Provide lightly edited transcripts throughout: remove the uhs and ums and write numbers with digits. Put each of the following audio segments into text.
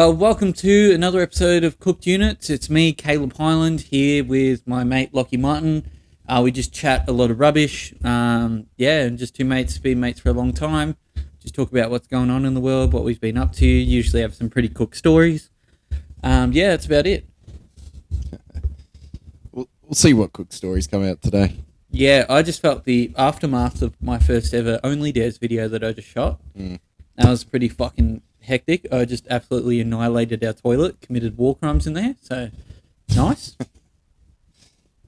Welcome to another episode of Cooked Units. It's me, Kaileb Hyland, here with my mate Lachie Martin. We just chat a lot of rubbish. And just two mates, been mates for a long time. Just talk about what's going on in the world, what we've been up to. Usually have some pretty cooked stories. That's about it. We'll see what cooked stories come out today. Yeah, I just felt the aftermath of my first ever Only Dares video that I just shot. That was pretty fucking hectic. I just absolutely annihilated our toilet, committed war crimes in there, so nice.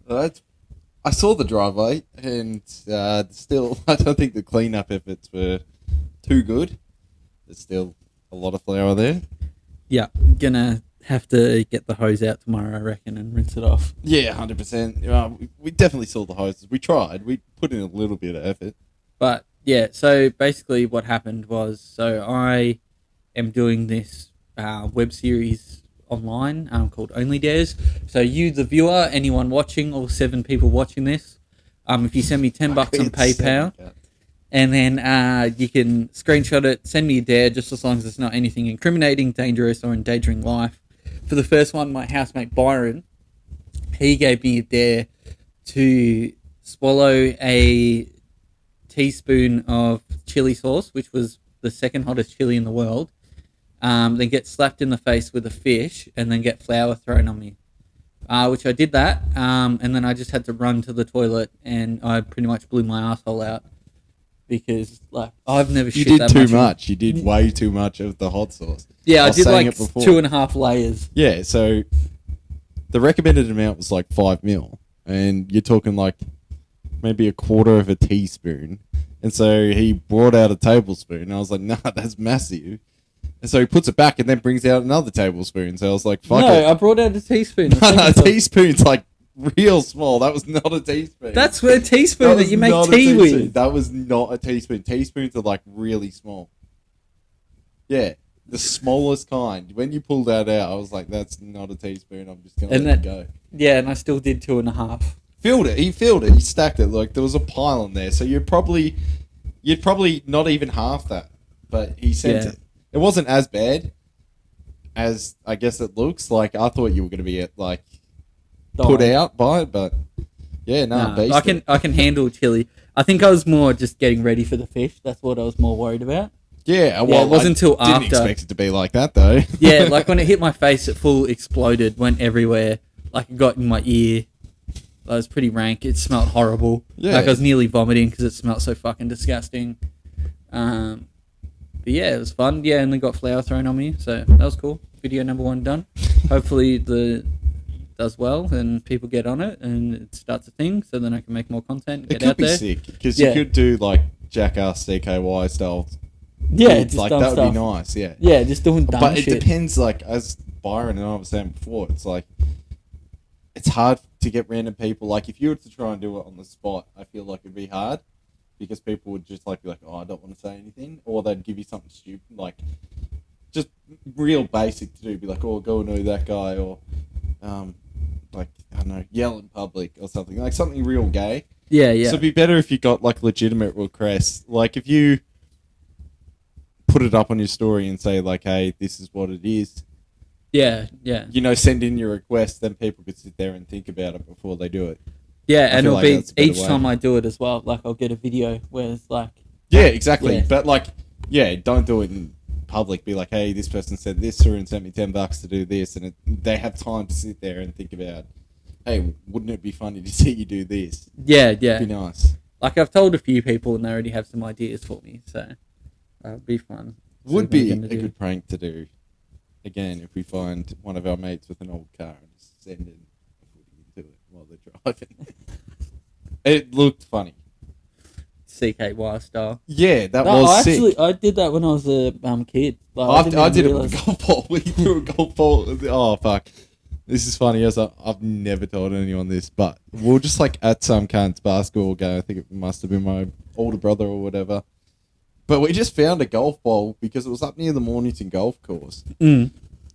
I saw the driveway, and still, I don't think the cleanup efforts were too good. There's still a lot of flour there. Yeah, gonna have to get the hose out tomorrow, I reckon, and rinse it off. Yeah, 100%. We definitely saw the hoses. We tried. We put in a little bit of effort. But, yeah, so basically what happened was, I am doing this web series online called Only Dares. So you, the viewer, anyone watching, all 7 people watching this, if you send me $10 on PayPal, and then you can screenshot it, send me a dare, just as long as it's not anything incriminating, dangerous, or endangering life. For the first one, my housemate Byron, he gave me a dare to swallow a teaspoon of chili sauce, which was the second hottest chili in the world, then get slapped in the face with a fish, and then get flour thrown on me. Which I did that, and then I just had to run to the toilet, and I pretty much blew my asshole out. Because, I've never shit that much. You did too much. You did way too much of the hot sauce. Yeah, I did 2.5 layers. Yeah, so the recommended amount was 5 ml. And you're talking maybe a quarter of a teaspoon. And so he brought out a tablespoon. And I was like, nah, that's massive. And so he puts it back and then brings out another tablespoon. So I was like, fuck it. No, I brought out a teaspoon. A teaspoon's real small. That was not a teaspoon. That's a teaspoon that you make tea with. That was not a teaspoon. Teaspoons are really small. Yeah, the smallest kind. When you pulled that out, I was like, that's not a teaspoon. I'm just going to let it go. Yeah, and I still did 2.5. Filled it. He filled it. He stacked it. There was a pile in there. So you'd probably not even half that. But he sent it. It wasn't as bad as I guess it looks. I thought you were going to be at put out by it, but I can handle chili. I think I was more just getting ready for the fish. That's what I was more worried about. Yeah, well, it wasn't until after. Didn't expect it to be like that though. Yeah, when it hit my face, it full exploded, went everywhere. It got in my ear. It was pretty rank. It smelled horrible. Yeah. I was nearly vomiting because it smelled so fucking disgusting. But yeah, it was fun. Yeah, and then got flour thrown on me, so that was cool. Video number 1 done. Hopefully does well and people get on it and it starts a thing, so then I can make more content and get out there. It could be sick because you could do Jackass CKY style. Yeah, just dumb that would stuff. be nice. Yeah, yeah, just doing dumb but shit. It depends. As Byron and I were saying before, it's hard to get random people. If you were to try and do it on the spot, I feel like it'd be hard because people would just be like, oh, I don't want to say anything, or they'd give you something stupid, just real basic to do. Be like, oh, go annoy that guy, or I don't know, yell in public or something. Something real gay. Yeah. So it'd be better if you got legitimate requests. If you put it up on your story and say hey, this is what it is. Yeah. Send in your request, then people could sit there and think about it before they do it. Yeah, and it'll be each time I do it as well. I'll get a video where it's yeah, exactly. Yeah. But don't do it in public. Be hey, this person said this through and sent me $10 to do this, and they have time to sit there and think about, hey, wouldn't it be funny to see you do this? Yeah. It'd be nice. I've told a few people and they already have some ideas for me, so it'd be fun. Would be a good prank to do. Again, if we find one of our mates with an old car and just send in a footy into it while they're driving. It looked funny. CKY style. Yeah, that was sick. I did that when I was a kid. I did it with a golf ball. We threw a golf ball. Oh, fuck. This is funny, as I've never told anyone this, but we were just at some cunt's basketball game. I think it must have been my older brother or whatever. But we just found a golf ball because it was up near the Mornington golf course. And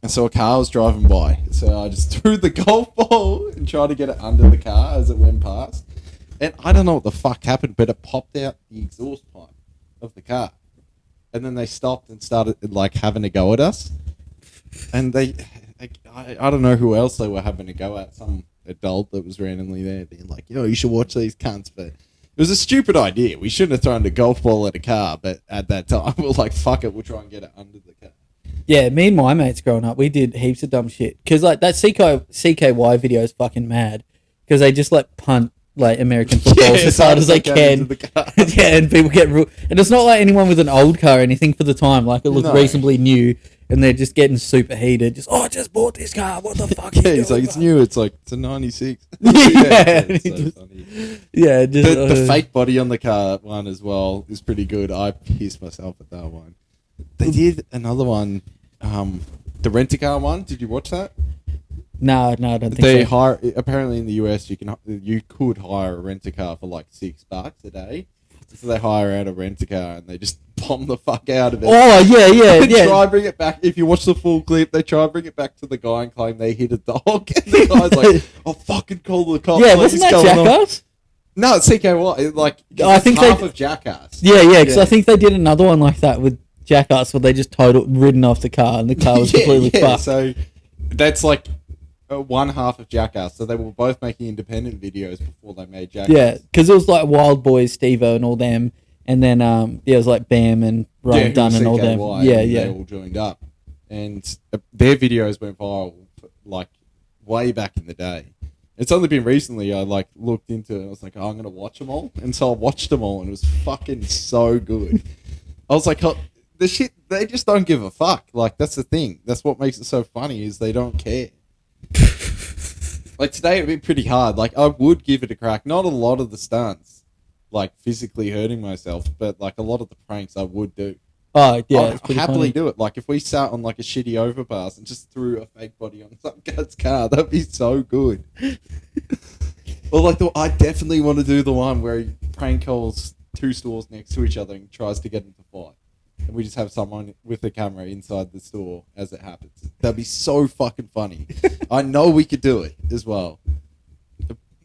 so a car was driving by. So I just threw the golf ball and tried to get it under the car as it went past. And I don't know what the fuck happened, but it popped out the exhaust pipe of the car. And then they stopped and started having a go at us. And I don't know who else they were having to go at. Some adult that was randomly there being like, you should watch these cunts. But it was a stupid idea. We shouldn't have thrown a golf ball at a car. But at that time, we were like, fuck it, we'll try and get it under the car. Yeah, me and my mates growing up, we did heaps of dumb shit. Because, like, that CKY video is fucking mad. Because they just, like, punt, like, American footballs as hard as they can. Yeah, and people get... And it's not like anyone with an old car or anything for the time. Like, it looks reasonably new. And they're just getting super heated. Just, I just bought this car. What the fuck? Yeah, he's like, it's new. It's like, it's a 96. It's so funny. Yeah, just, the fake body on the car one as well is pretty good. I pissed myself at that one. They did another one, the rent-a-car one. Did you watch that? No, I don't think so. Apparently in the US, you could hire a rent-a-car for like $6 a day. So they hire out a rent-a-car and they just bomb the fuck out of it. Oh, yeah. Try and bring it back. If you watch the full clip, they try and bring it back to the guy and claim they hit a dog. And the guy's like, I'll fucking call the cops. Yeah, wasn't that Jackass? No, it's CKY. Like, I think half of Jackass. Yeah, because I think they did another one like that with Jackass where they just ridden off the car and the car was completely fucked. So that's like one half of Jackass. So they were both making independent videos before they made Jackass. Yeah, because it was like Wild Boys, Steve-O and all them. And then, it was like Bam and Ryan Dunn and all them. Yeah. They all joined up. And their videos went viral, like, way back in the day. It's only been recently I, like, looked into it and I was like, I'm going to watch them all. And so I watched them all and it was fucking so good. I was like, the shit, they just don't give a fuck. Like, that's the thing. That's what makes it so funny is they don't care. Like, today it'd be pretty hard. Like, I would give it a crack. Not a lot of the stunts. Like physically hurting myself, but like a lot of the pranks I would do. Oh yeah, I'd happily do it. Like if we sat on like a shitty overpass and just threw a fake body on some guy's car, that'd be so good. Or like I definitely want to do the one where he prank calls two stores next to each other and tries to get them to fight, and we just have someone with a camera inside the store as it happens. That'd be so fucking funny. I know we could do it as well,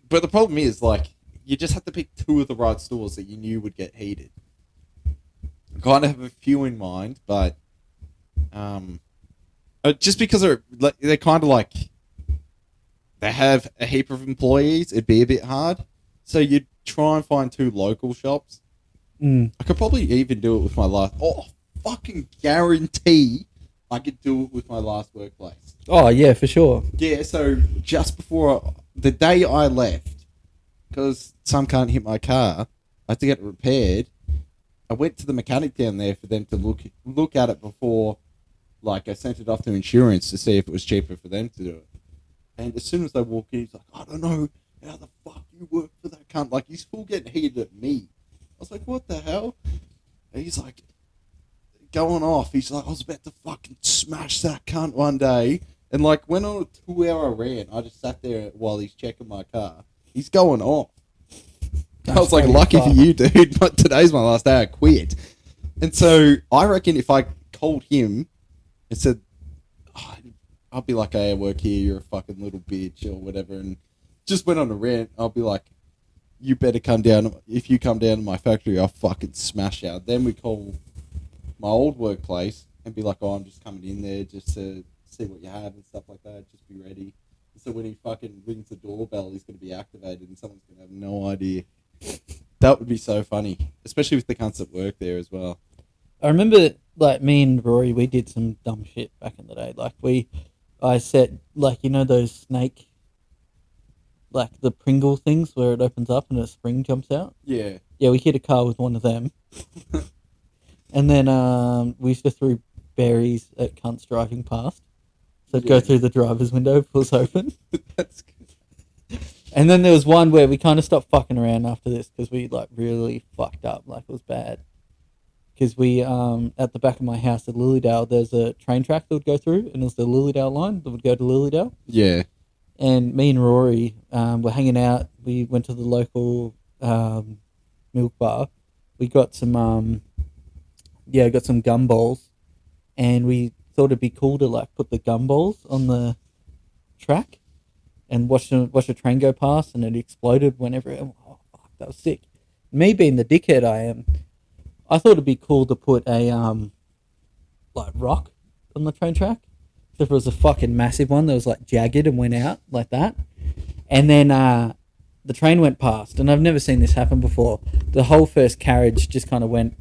but the problem is like. You just have to pick two of the right stores that you knew would get heated. I kind of have a few in mind, but just because they're kind of like they have a heap of employees, it'd be a bit hard. So you'd try and find two local shops. I could probably even do it with my last. Oh, fucking guarantee I could do it with my last workplace. Oh yeah, for sure. Yeah. So just before the day I left. Because some can't hit my car, I had to get it repaired. I went to the mechanic down there for them to look at it before, like I sent it off to insurance to see if it was cheaper for them to do it. And as soon as they walk in, he's like, I don't know how the fuck you work for that cunt. Like he's full getting heated at me. I was like, what the hell? And he's like, going off. He's like, I was about to fucking smash that cunt one day. And like went on a 2-hour rant. I just sat there while he's checking my car. He's going off. I was like, lucky for you, dude. But today's my last day. I quit. And so I reckon if I called him and said, I'll be like, hey, I work here. You're a fucking little bitch or whatever. And just went on a rant. I'll be like, you better come down. If you come down to my factory, I'll fucking smash out. Then we call my old workplace and be like, oh, I'm just coming in there just to see what you have and stuff like that. Just be ready. So when he fucking rings the doorbell, he's going to be activated and someone's going to have no idea. That would be so funny, especially with the cunts that work there as well. I remember, like, me and Rory, we did some dumb shit back in the day. Like, I set, like, you know those snake, like, the Pringle things where it opens up and a spring jumps out? Yeah. Yeah, we hit a car with one of them. And then we used to throw berries at cunts driving past. So go through the driver's window, pulls open. That's good. And then there was one where we kind of stopped fucking around after this because we like really fucked up, like it was bad. Because we at the back of my house at Lilydale, there's a train track that would go through, and it was the Lilydale line that would go to Lilydale. Yeah. And me and Rory were hanging out. We went to the local milk bar. We got some gumballs, and we thought it'd be cool to like put the gumballs on the track and watch the train go past, and it exploded whenever. Oh fuck, that was sick. Me being the dickhead I am, I thought it'd be cool to put a like rock on the train track, So it was a fucking massive one that was like jagged and went out like that. And then the train went past, and I've never seen this happen before. The whole first carriage just kind of went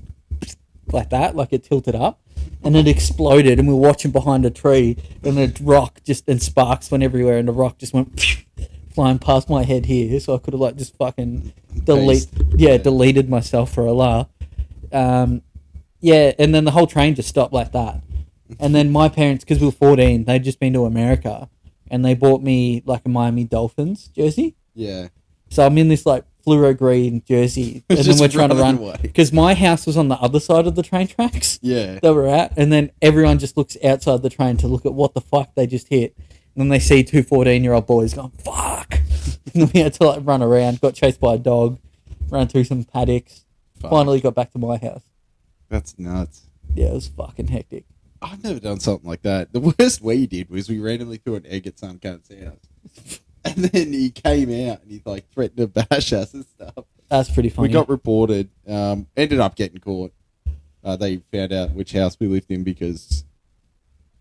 like that, like it tilted up, and it exploded. And we were watching behind a tree, and the rock just and sparks went everywhere, and the rock just went flying past my head here. So I could have like just fucking deleted myself for a laugh. Yeah, and then the whole train just stopped like that. And then my parents, because we were 14, they'd just been to America, and they bought me like a Miami Dolphins jersey. Yeah. So I'm in this like fluoro green jersey, and then we're trying to run because my house was on the other side of the train tracks. Yeah. That we're at, and then everyone just looks outside the train to look at what the fuck they just hit, and then they see two 14-year-old boys going fuck, and then we had to like run around, got chased by a dog, ran through some paddocks, finally got back to my house. That's nuts. Yeah, it was fucking hectic. I've never done something like that. The worst we did was we randomly threw an egg at some cunt's house. And then he came out and he like threatened to bash us and stuff. That's pretty funny. We got reported. Ended up getting caught. They found out which house we lived in because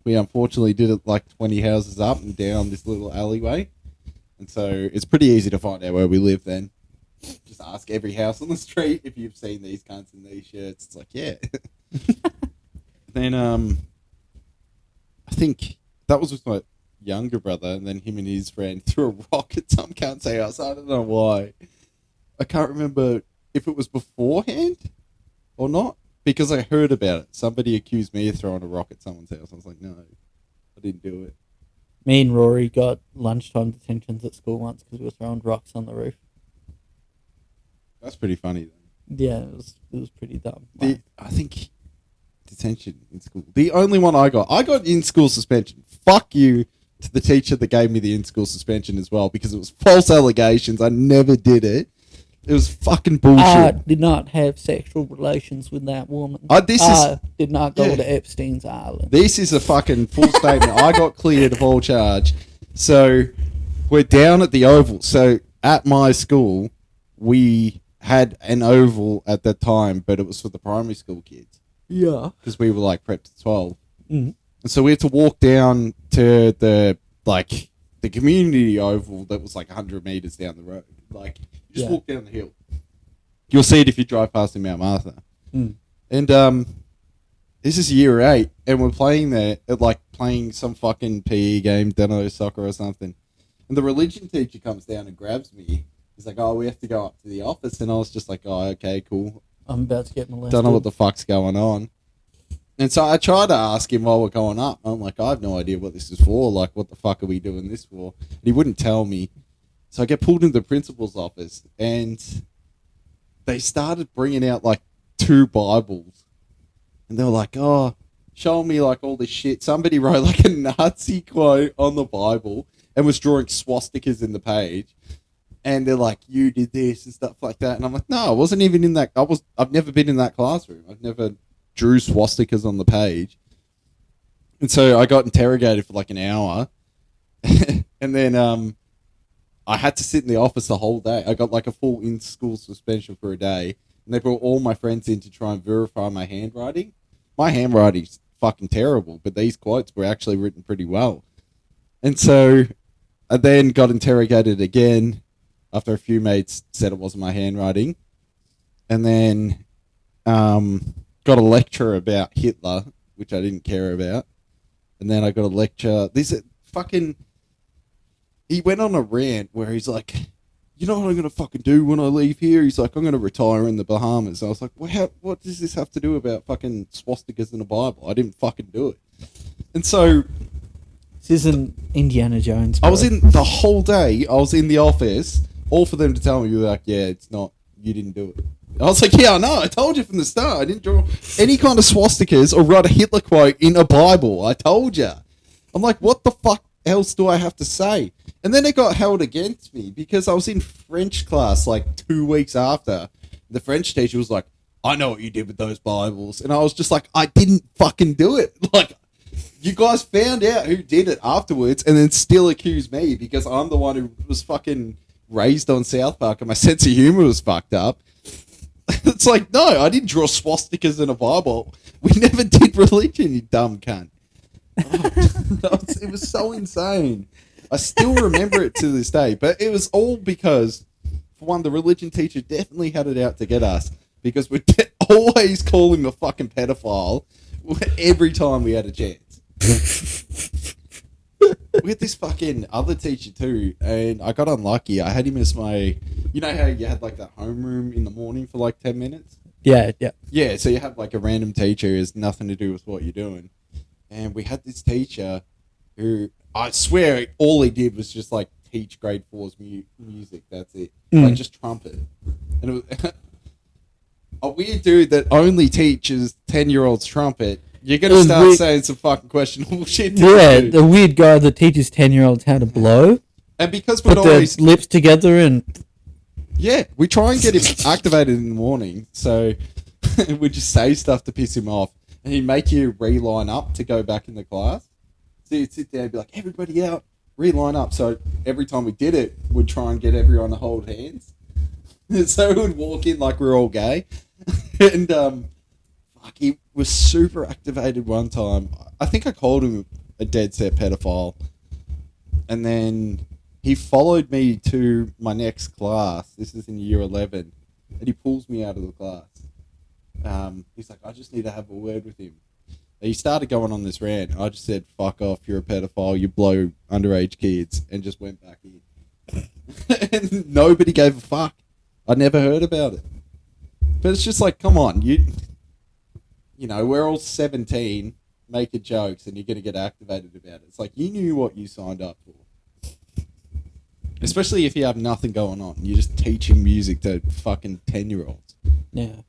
we unfortunately did it like 20 houses up and down this little alleyway. And so it's pretty easy to find out where we live then. Just ask every house on the street if you've seen these cunts in these shirts. It's like, yeah. Then I think that was with my younger brother, and then him and his friend threw a rock at some cunt's house. I don't know why. I can't remember if it was beforehand or not, because I heard about it. Somebody accused me of throwing a rock at someone's house. I was like, no, I didn't do it. Me and Rory got lunchtime detentions at school once because we were throwing rocks on the roof. That's pretty funny, though. Yeah, it was pretty dumb. I think detention in school. The only one I got in-school suspension. Fuck you to the teacher that gave me the in-school suspension as well, because it was false allegations. I never did it. It was fucking bullshit. I did not have sexual relations with that woman. I did not go to Epstein's Island. This is a fucking full statement. I got cleared of all charge. So we're down at the Oval. So at my school, we had an Oval at that time, but it was for the primary school kids. Yeah. Because we were like prepped to 12. Mm. And so we had to walk down to the community oval that was like 100 meters down the road. Like, you just walk down the hill. You'll see it if you drive past in Mount Martha. Mm. And this is year 8, and we're playing there, playing some fucking PE game, don't know, soccer or something. And the religion teacher comes down and grabs me. He's like, oh, we have to go up to the office. And I was just like, oh, okay, cool. I'm about to get molested. Don't know what the fuck's going on. And so I tried to ask him while we're going up. I'm like, I have no idea what this is for. Like, what the fuck are we doing this for? And he wouldn't tell me. So I get pulled into the principal's office, and they started bringing out like 2 Bibles. And they were like, oh, showing me like all this shit. Somebody wrote like a Nazi quote on the Bible and was drawing swastikas in the page. And they're like, you did this and stuff like that. And I'm like, no, I wasn't even in that. I've never been in that classroom. I've never drew swastikas on the page. And so I got interrogated for like an hour. And then I had to sit in the office the whole day. I got like a full in-school suspension for a day. And they brought all my friends in to try and verify my handwriting. My handwriting's fucking terrible, but these quotes were actually written pretty well. And so I then got interrogated again after a few mates said it wasn't my handwriting. And then got a lecture about Hitler, which I didn't care about. And then I got a lecture. He went on a rant where he's like, you know what I'm going to fucking do when I leave here? He's like, I'm going to retire in the Bahamas. I was like, well, what does this have to do about fucking swastikas in the Bible? I didn't fucking do it. And so this isn't Indiana Jones, bro. I was in the whole day. I was in the office, all for them to tell me, you're like, yeah, it's not, you didn't do it. I was like, yeah, I know. I told you from the start. I didn't draw any kind of swastikas or write a Hitler quote in a Bible. I told you. I'm like, what the fuck else do I have to say? And then it got held against me because I was in French class like 2 weeks after. The French teacher was like, I know what you did with those Bibles. And I was just like, I didn't fucking do it. Like, you guys found out who did it afterwards and then still accused me because I'm the one who was fucking raised on South Park and my sense of humor was fucked up. It's like, no, I didn't draw swastikas in a Bible. We never did religion, you dumb cunt. It was so insane. I still remember it to this day, but it was all because, for one, the religion teacher definitely had it out to get us because we'd always call him a fucking pedophile every time we had a chance. We had this fucking other teacher too, and I got unlucky. I had him as my, you know how you had like that homeroom in the morning for like 10 minutes? Yeah. Yeah, so you have like a random teacher who has nothing to do with what you're doing. And we had this teacher who, I swear, all he did was just like teach grade 4's music. That's it. Like just trumpet. And it was a weird dude that only teaches 10-year-olds trumpet. You're going to start saying some fucking questionable shit. The weird guy that teaches 10-year-olds how to blow. And because we'd put always their lips together and... Yeah, we try and get him activated in the morning. So we just say stuff to piss him off. And he'd make you reline up to go back in the class. So you'd sit there and be like, everybody out, reline up. So every time we did it, we'd try and get everyone to hold hands. So we'd walk in like we're all gay. And he was super activated one time. I think I called him a dead set pedophile. And then he followed me to my next class. This is in year 11. And he pulls me out of the class. He's like, I just need to have a word with him. And he started going on this rant. I just said, fuck off, you're a pedophile, you blow underage kids, and just went back in. And nobody gave a fuck. I never heard about it. But it's just like, come on, you know, we're all 17 making jokes and you're going to get activated about it. It's like, you knew what you signed up for. Especially if you have nothing going on. You're just teaching music to fucking 10-year-olds. Yeah.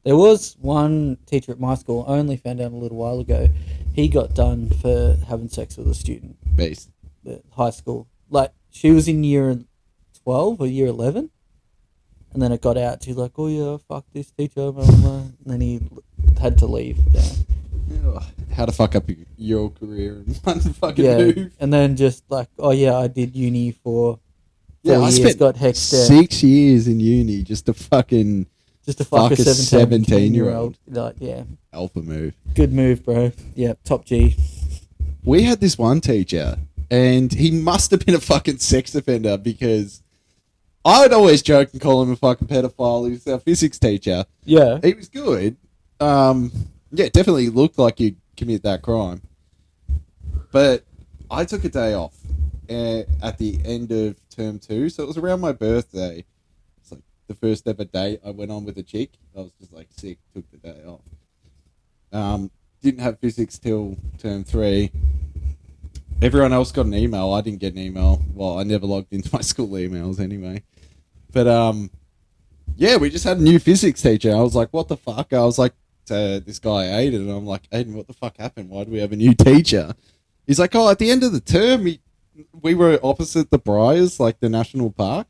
There was one teacher at my school, I only found out a little while ago, he got done for having sex with a student. Based. At high school. Like, she was in year 12 or year 11. And then it got out. She's like, oh yeah, fuck this teacher, blah, blah, blah. And then he had to leave. Yeah. How to fuck up your career in one fucking move. And then just like, oh yeah, I did uni for 4 years, I spent got hexed out. 6 years in uni just to fuck a 17-year-old. Like, yeah. Alpha move. Good move, bro. Yeah, top G. We had this one teacher, and he must have been a fucking sex offender because I would always joke and call him a fucking pedophile. He was our physics teacher. Yeah. He was good. Yeah, definitely looked like you'd commit that crime. But I took a day off at the end of term 2, so it was around my birthday. It's like the first ever date I went on with a chick. I was just like sick, took the day off. Didn't have physics till term 3. Everyone else got an email. I didn't get an email. Well, I never logged into my school emails anyway. But yeah, we just had a new physics teacher. I was like, what the fuck? I was like to this guy Aiden, and I'm like, Aiden, what the fuck happened? Why do we have a new teacher? He's like, oh, at the end of the term, we were opposite the Briars, like the national park,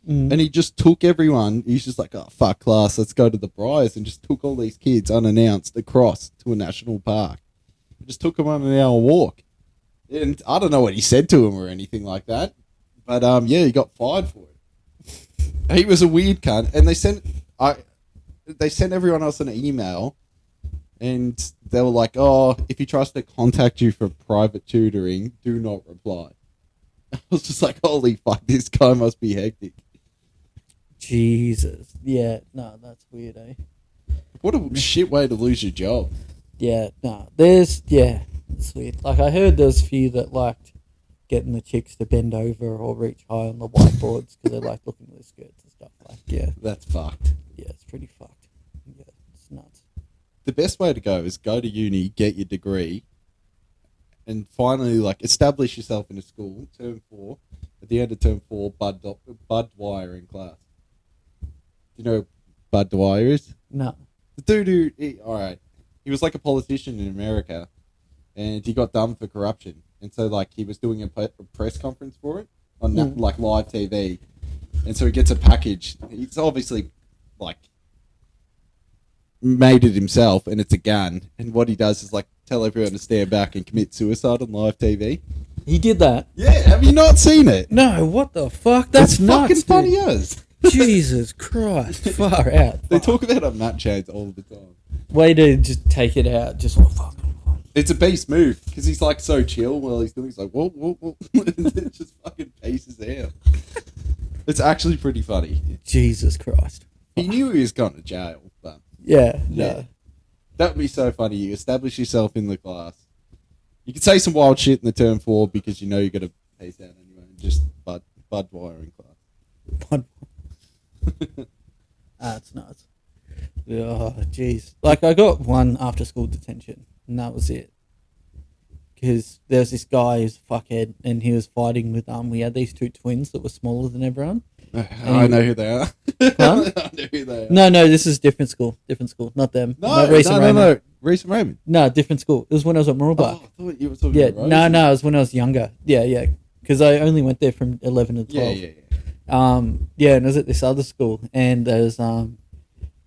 and he just took everyone. He's just like, oh, fuck class, let's go to the Briars, and just took all these kids unannounced across to a national park. Just took them on an hour walk. And I don't know what he said to him or anything like that, but yeah, he got fired for it. He was a weird cunt, and they sent everyone else an email, and they were like, "Oh, if he tries to contact you for private tutoring, do not reply." I was just like, "Holy fuck, this guy must be hectic." Jesus, yeah, no, that's weird, eh? What a shit way to lose your job. Yeah, no, it's weird. Like, I heard there's a few that liked getting the chicks to bend over or reach high on the whiteboards because they like looking at their skirts and stuff. Like, yeah. That's fucked. Yeah, it's pretty fucked. Yeah, it's nuts. The best way to go is go to uni, get your degree, and finally, like, establish yourself in a school. Term 4. At the end of term 4, Bud Dwyer in class. Do you know who Bud Dwyer is? No. The dude, alright. He was like a politician in America, and he got done for corruption. And so, like, he was doing a press conference for it on like live TV. And so he gets a package. He's obviously, like, made it himself, and it's a gun. And what he does is, like, tell everyone to stand back and commit suicide on live TV. He did that? Yeah, have you not seen it? No, what the fuck? That's nuts, fucking funny as. Jesus Christ, far out. They talk about it on Matt Chains all the time. Way to just take it out, just like, fuck. It's a beast move because he's like so chill while he's doing. He's like, whoa, whoa, whoa, it just fucking paces out. It's actually pretty funny. Jesus Christ. He knew he was going to jail, but Yeah. that would be so funny. You establish yourself in the class. You can say some wild shit in the term 4 because you know you're going to pace out anyway. And just bud wire in class. That's nuts. Oh, jeez. Like, I got one after school detention, and that was it. Because there's this guy who's a fuckhead, and he was fighting with, we had these 2 twins that were smaller than everyone. I know who they are. Huh? I know who they are. No, this is different school, not them. No, Reese and Raymond. no. Reese and Raymond. No, different school. It was when I was at Moorabah. Oh, I thought you were talking Yeah, about no, it was when I was younger. Yeah. Because I only went there from 11 to 12. Yeah. And I was at this other school, and there's so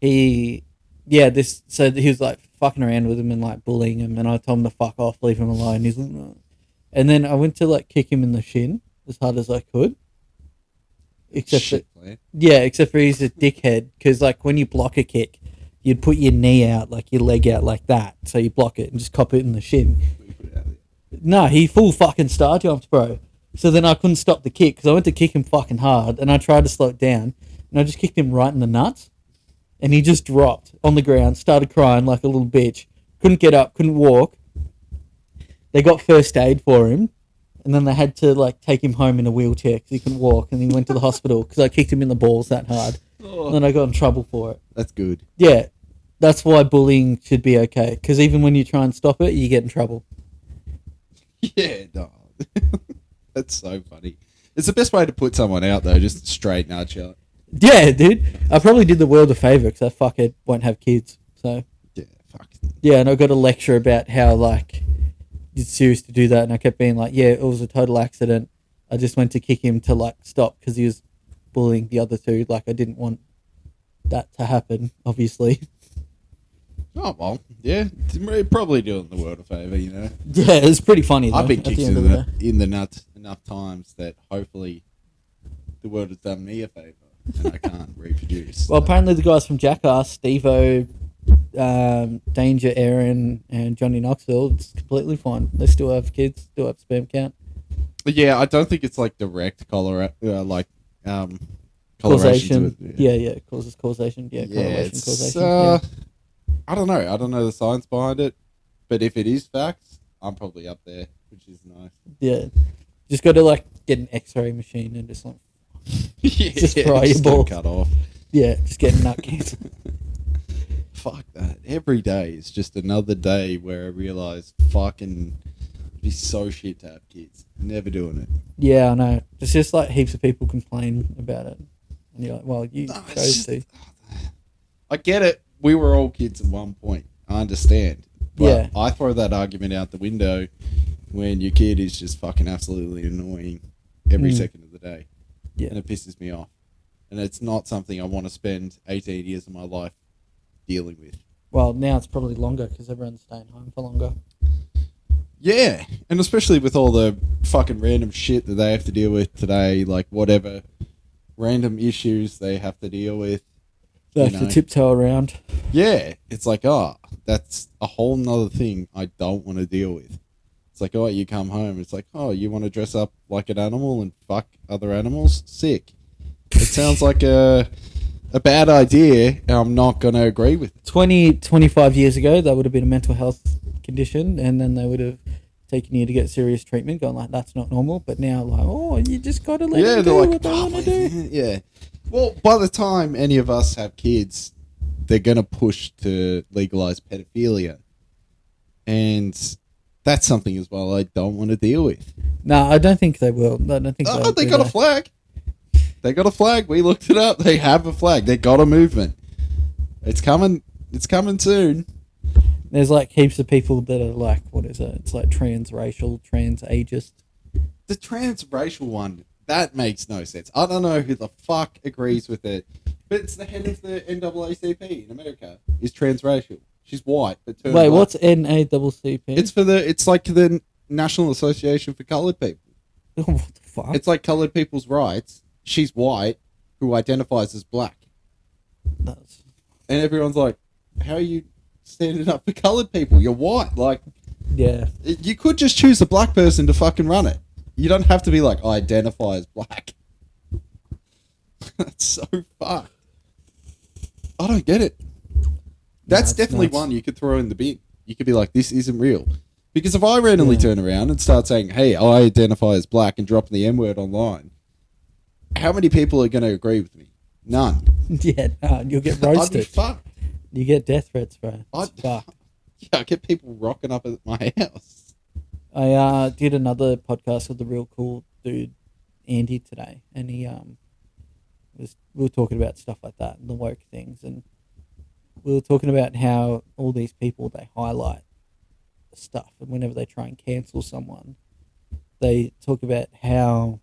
he was like fucking around with him and like bullying him, and I told him to fuck off, leave him alone. He's like, no. And then I went to like kick him in the shin as hard as I could. Except for he's a dickhead, because like when you block a kick, you'd put your knee out, like your leg out like that, so you block it and just cop it in the shin. No, he full fucking star jumps, bro. So then I couldn't stop the kick because I went to kick him fucking hard, and I tried to slow it down, and I just kicked him right in the nuts, and he just dropped on the ground, started crying like a little bitch, couldn't get up, couldn't walk. They got first aid for him, and then they had to like take him home in a wheelchair because he couldn't walk, and he went to the hospital because I kicked him in the balls that hard. And then I got in trouble for it. That's good. Yeah, that's why bullying should be okay, because even when you try and stop it, you get in trouble. Yeah, no. That's so funny. It's the best way to put someone out, though, just straight nutshot. Yeah, dude. I probably did the world a favour because that fuckhead won't have kids. So yeah, fuck. Yeah, and I got a lecture about how like it's serious to do that, and I kept being like, yeah, it was a total accident. I just went to kick him to like stop because he was bullying the other 2. Like I didn't want that to happen, obviously. Oh well, yeah, probably doing the world a favour, you know. Yeah, it's pretty funny. Though, I've been kicked in the nuts enough times that hopefully the world has done me a favour and I can't reproduce. Well, apparently the guys from Jackass, Steve-O, Danger, Aaron, and Johnny Knoxville, it's completely fine. They still have kids, still have sperm count. Yeah, I don't think it's like direct causation. Yeah, Causes causation. Yeah, it's, causation. I don't know. I don't know the science behind it, but if it is facts, I'm probably up there, which is nice. Yeah, just got to like get an X-ray machine and just like just fry your ball cut off. Yeah, just get nut cancer. Fuck that. Every day is just another day where I realise fucking it'd be so shit to have kids. Never doing it. Yeah, I know. It's just like heaps of people complain about it, and you're like, well, you chose to. I get it. We were all kids at one point. I understand. But yeah. I throw that argument out the window when your kid is just fucking absolutely annoying every second of the day. Yeah. And it pisses me off. And it's not something I want to spend 18 years of my life dealing with. Well, now it's probably longer because everyone's staying home for longer. Yeah. And especially with all the fucking random shit that they have to deal with today, like whatever random issues they have to deal with. They have to tiptoe around. Yeah. It's like, that's a whole nother thing I don't want to deal with. It's like, you come home. It's like, you want to dress up like an animal and fuck other animals? Sick. It sounds like a bad idea, and I'm not going to agree with it. 25 years ago, that would have been a mental health condition, and then they would have taken you to get serious treatment, going like, that's not normal. But now, like, you just got to let them do what they want to do. Yeah. Well, by the time any of us have kids, they're going to push to legalize pedophilia. And that's something as well I don't want to deal with. No, I don't think they will. I don't think they got a flag. They got a flag. We looked it up. They have a flag. They got a movement. It's coming. It's coming soon. There's like heaps of people that are like, what is it? It's like transracial, transageist. The transracial one, that makes no sense. I don't know who the fuck agrees with it, but it's the head of the NAACP in America is transracial. She's white, but wait, black. what's NAACP? It's like the National Association for Coloured People. What the fuck? It's like coloured people's rights. She's white, who identifies as black. That's... And everyone's like, how are you standing up for coloured people? You're white. Like, Yeah. You could just choose a black person to fucking run it. You don't have to be like, I identify as black. That's so fucked. I don't get it. That's definitely nuts. one you could throw in the bin. You could be like, this isn't real. Because if I randomly turn around and start saying, hey, I identify as black and dropping the M-word online, how many people are going to agree with me? None. Yeah, no, you'll get I'd be roasted. fucked. You get death threats, bro. It's fucked. Yeah, I get people rocking up at my house. I did another podcast with the real cool dude, Andy, today, and we were talking about stuff like that and the woke things, and we were talking about how all these people, they highlight stuff, and whenever they try and cancel someone, they talk about how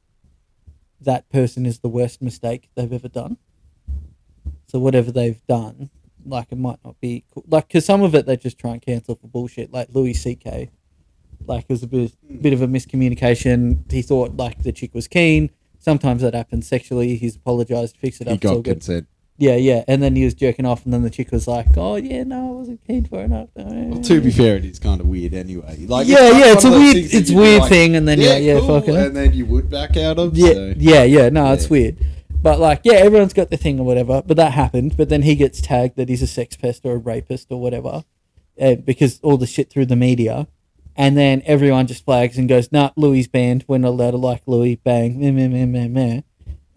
that person is the worst mistake they've ever done. So whatever they've done, like, it might not be cool. Like, because some of it they just try and cancel for bullshit, like Louis C.K. Like, it was a bit of a miscommunication. He thought, like, the chick was keen. Sometimes that happens sexually. He's apologized, fixed it up. He got consent. Yeah. And then he was jerking off, and then the chick was like, oh, yeah, no, I wasn't keen for it. No. Well, to be fair, it is kind of weird anyway. Like, it's a weird thing, and then cool, fuck it. And then you would back out of. It's weird. But, like, yeah, everyone's got their thing or whatever. But that happened. But then he gets tagged that he's a sex pest or a rapist or whatever, because all the shit through the media. And then everyone just flags and goes, nah, Louis banned. We're not allowed to like Louis. Bang. Meh, meh, meh, meh, meh.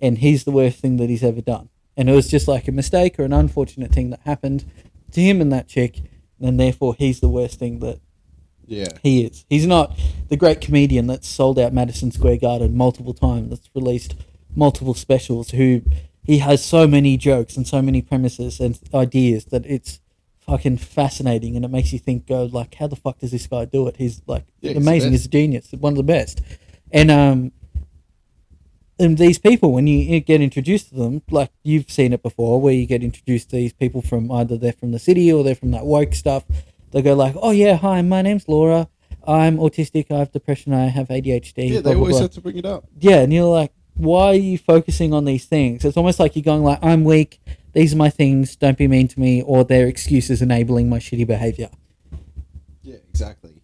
And he's the worst thing that he's ever done. And it was just like a mistake or an unfortunate thing that happened to him and that chick. And therefore, he's the worst thing that he is. He's not the great comedian that's sold out Madison Square Garden multiple times, that's released multiple specials, who he has so many jokes and so many premises and ideas that it's fucking fascinating, and it makes you think, go, like, how the fuck does this guy do it? He's like amazing. He's a genius, one of the best. And these people, when you get introduced to them, like, you've seen it before, where you get introduced to these people from either they're from the city or they're from that woke stuff. They go like, oh yeah, hi, my name's Laura, I'm autistic, I have depression, I have ADHD. Yeah, they always have to bring it up. Yeah, and you're like, why are you focusing on these things? It's almost like you're going like, I'm weak, these are my things, don't be mean to me, or their excuses enabling my shitty behaviour. Yeah, exactly.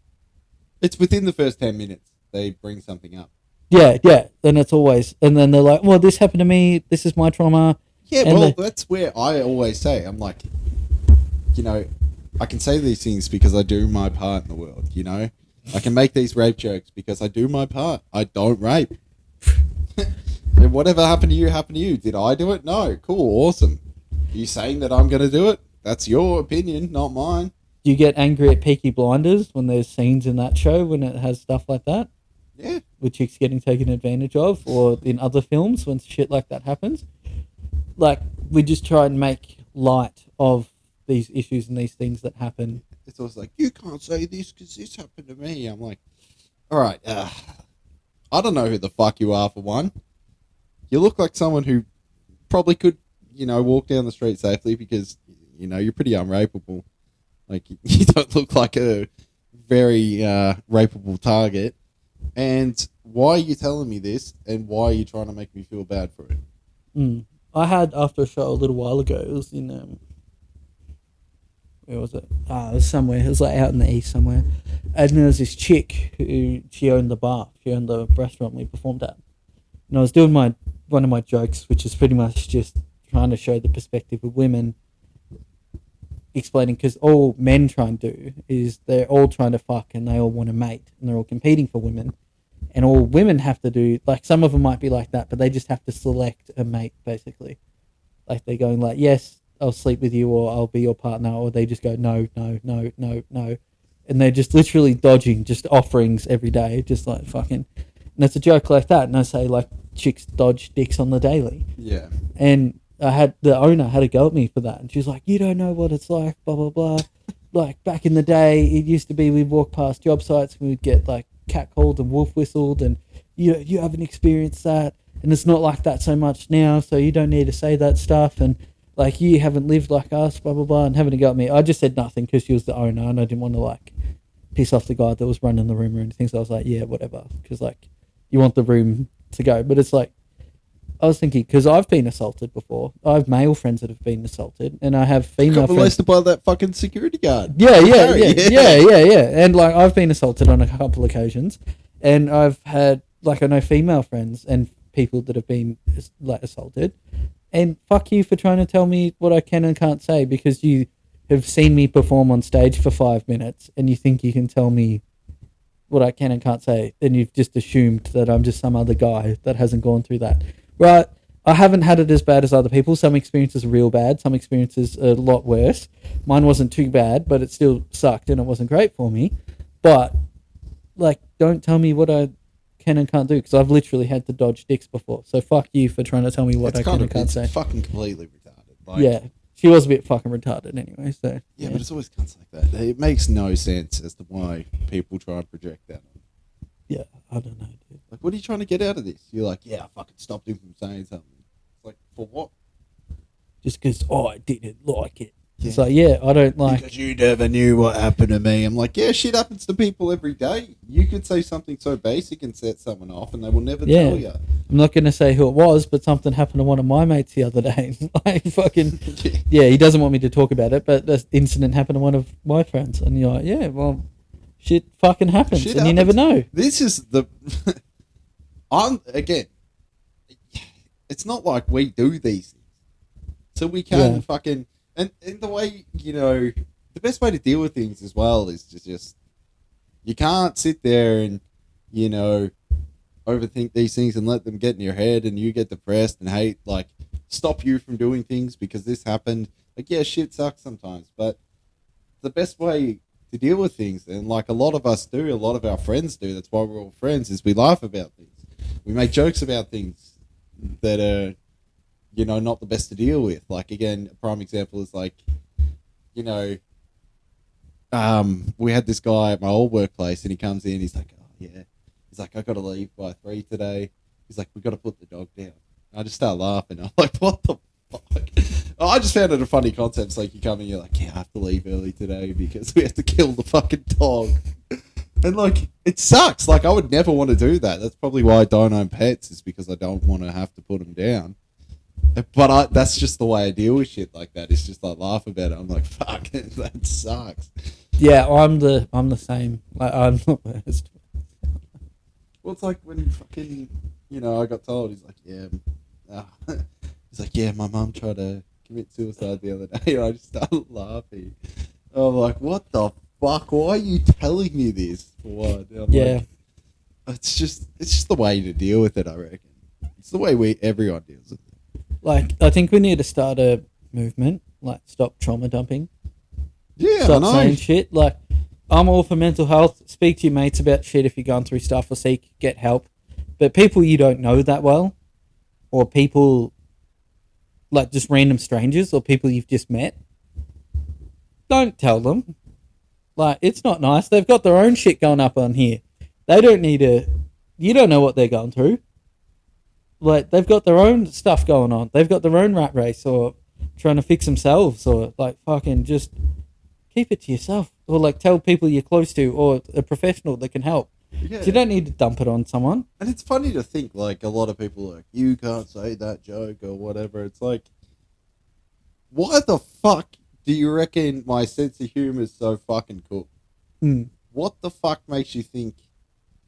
It's within the first 10 minutes they bring something up. Yeah. Then it's always, and then they're like, well, this happened to me, this is my trauma. Yeah, and well, that's where I always say, I'm like, I can say these things because I do my part in the world, I can make these rape jokes because I do my part. I don't rape. And whatever happened to you. Did I do it? No. Cool. Awesome. Are you saying that I'm going to do it? That's your opinion, not mine. Do you get angry at Peaky Blinders when there's scenes in that show when it has stuff like that? Yeah. With chicks getting taken advantage of, or in other films when shit like that happens? Like, we just try and make light of these issues and these things that happen. It's always like, you can't say this because this happened to me. I'm like, all right, I don't know who the fuck you are, for one. You look like someone who probably could, walk down the street safely because, you're pretty unrapeable. Like, you don't look like a very rapeable target. And why are you telling me this? And why are you trying to make me feel bad for it? I had, after a show a little while ago, it was in, where was it? It was somewhere. It was like out in the east somewhere. And there was this chick who, she owned the bar. She owned the restaurant we performed at. And I was doing one of my jokes, which is pretty much just trying to show the perspective of women, explaining, because all men try and do is they're all trying to fuck and they all want to mate and they're all competing for women. And all women have to do, like, some of them might be like that, but they just have to select a mate, basically. Like, they're going like, yes, I'll sleep with you, or I'll be your partner, or they just go, no. And they're just literally dodging just offerings every day, just like fucking. And it's a joke like that. And I say, like, chicks dodge dicks on the daily. Yeah. And the owner had a go at me for that. And she was like, you don't know what it's like, blah, blah, blah. Like, back in the day, it used to be we'd walk past job sites and we'd get, like, catcalled and wolf whistled, and you haven't experienced that. And it's not like that so much now, so you don't need to say that stuff. And, like, you haven't lived like us, blah, blah, blah, and having a go at me. I just said nothing because she was the owner, and I didn't want to, like, piss off the guy that was running the room or anything. So I was like, yeah, whatever. Because, like, you want the room to go. But it's like, I was thinking because I've been assaulted before. I have male friends that have been assaulted, and I have female Got friends. molested by that fucking security guard. Yeah, yeah, Harry, yeah. And like I've been assaulted on a couple occasions, and I've had like I know female friends and people that have been like assaulted, and fuck you for trying to tell me what I can and can't say because you have seen me perform on stage for 5 minutes and you think you can tell me what I can and can't say, then you've just assumed that I'm just some other guy that hasn't gone through that. Right? I haven't had it as bad as other people. Some experiences are real bad. Some experiences are a lot worse. Mine wasn't too bad, but it still sucked and it wasn't great for me. But like, don't tell me what I can and can't do because I've literally had to dodge dicks before. So fuck you for trying to tell me what I can and can't say. Fucking completely retarded. Like, yeah, she was a bit fucking retarded anyway. So yeah, but it's always cunts like that. It makes no sense as to why people try and project that. Yeah, I don't know, dude. Like, what are you trying to get out of this? You're like, yeah, I fucking stopped him from saying something. It's like, for what? Just because I didn't like it. Yeah. It's like, yeah, I don't like. Because you never knew what happened to me. I'm like, yeah, shit happens to people every day. You could say something so basic and set someone off, and they will never tell you. I'm not going to say who it was, but something happened to one of my mates the other day. Like, fucking. Yeah, he doesn't want me to talk about it, but this incident happened to one of my friends. And you're like, yeah, well, shit fucking happens, Shit and happens. you never know. This is the. Again, it's not like we do these things. So we can fucking. And the way, the best way to deal with things as well is to just. You can't sit there and, overthink these things and let them get in your head and you get depressed and hate, like, stop you from doing things because this happened. Like, yeah, shit sucks sometimes, but the best way to deal with things, and like a lot of us do, a lot of our friends do, that's why we're all friends, is we laugh about things. We make jokes about things that are, not the best to deal with. Like, again, a prime example is like, we had this guy at my old workplace and he comes in, he's like, oh yeah. He's like, I got to leave by 3 today. He's like, we got to put the dog down. And I just start laughing. I'm like, what the fuck? I just found it a funny concept. It's like you come in, you're like, yeah, I have to leave early today because we have to kill the fucking dog. And like, it sucks. Like, I would never want to do that. That's probably why I don't own pets, is because I don't want to have to put them down. But that's just the way I deal with shit like that. It's just like laugh about it. I'm like, fuck, that sucks. Yeah, I'm the same. Like, I'm not worst. Well, it's like when fucking, I got told, he's like, yeah, he's like, yeah, my mum tried to commit suicide the other day, and I just started laughing. I'm like, what the fuck? Why are you telling me this? For what? Like, it's just the way to deal with it, I reckon. It's the way everyone deals with it. Like, I think we need to start a movement, like, stop trauma dumping. Yeah, Stop I know. saying shit. Like, I'm all for mental health. Speak to your mates about shit if you're going through stuff or get help. But people you don't know that well, or people like just random strangers or people you've just met, don't tell them. Like, it's not nice. They've got their own shit going up on here. They don't need to. You don't know what they're going through. Like, they've got their own stuff going on. They've got their own rat race or trying to fix themselves or like fucking just keep it to yourself. Or like tell people you're close to or a professional that can help. Yeah. So you don't need to dump it on someone. And it's funny to think, like, a lot of people are like, you can't say that joke or whatever. It's like, why the fuck do you reckon my sense of humor is so fucking cool? What the fuck makes you think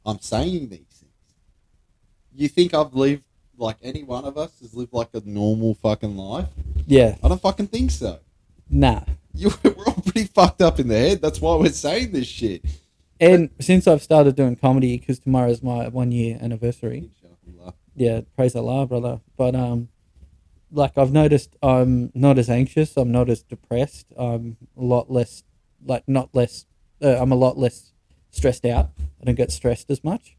I'm saying these things? You think I've lived, like, any one of us has lived, like, a normal fucking life? Yeah. I don't fucking think so. Nah. We're all pretty fucked up in the head. That's why we're saying this shit. And since I've started doing comedy, because tomorrow's my 1 year anniversary. Yeah, praise Allah, brother. But like, I've noticed I'm not as anxious. I'm not as depressed. I'm a lot less, I'm a lot less stressed out. I don't get stressed as much,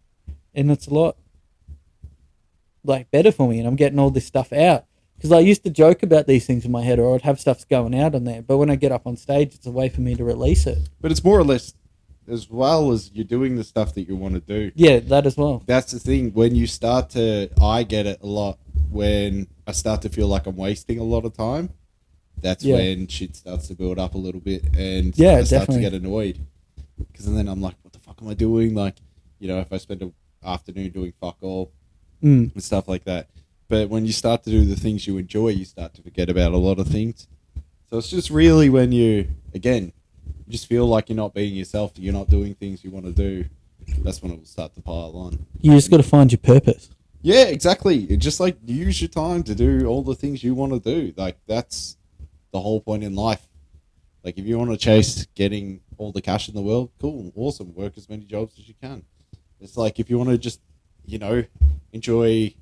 and it's a lot like better for me. And I'm getting all this stuff out. Because I used to joke about these things in my head, or I'd have stuff going out on there. But when I get up on stage, it's a way for me to release it. But it's more or less, as well as you're doing the stuff that you want to do. Yeah, that as well. That's the thing. When you start to, I get it a lot, when I start to feel like I'm wasting a lot of time, that's when shit starts to build up a little bit. And I start to get annoyed. Because then I'm like, what the fuck am I doing? Like, if I spend an afternoon doing fuck all and stuff like that. But when you start to do the things you enjoy, you start to forget about a lot of things. So it's just really when you, again, you just feel like you're not being yourself, you're not doing things you want to do. That's when it will start to pile on. You just got to find your purpose. Yeah, exactly. It just like use your time to do all the things you want to do. Like that's the whole point in life. Like if you want to chase getting all the cash in the world, cool, awesome. Work as many jobs as you can. It's like if you want to just, enjoy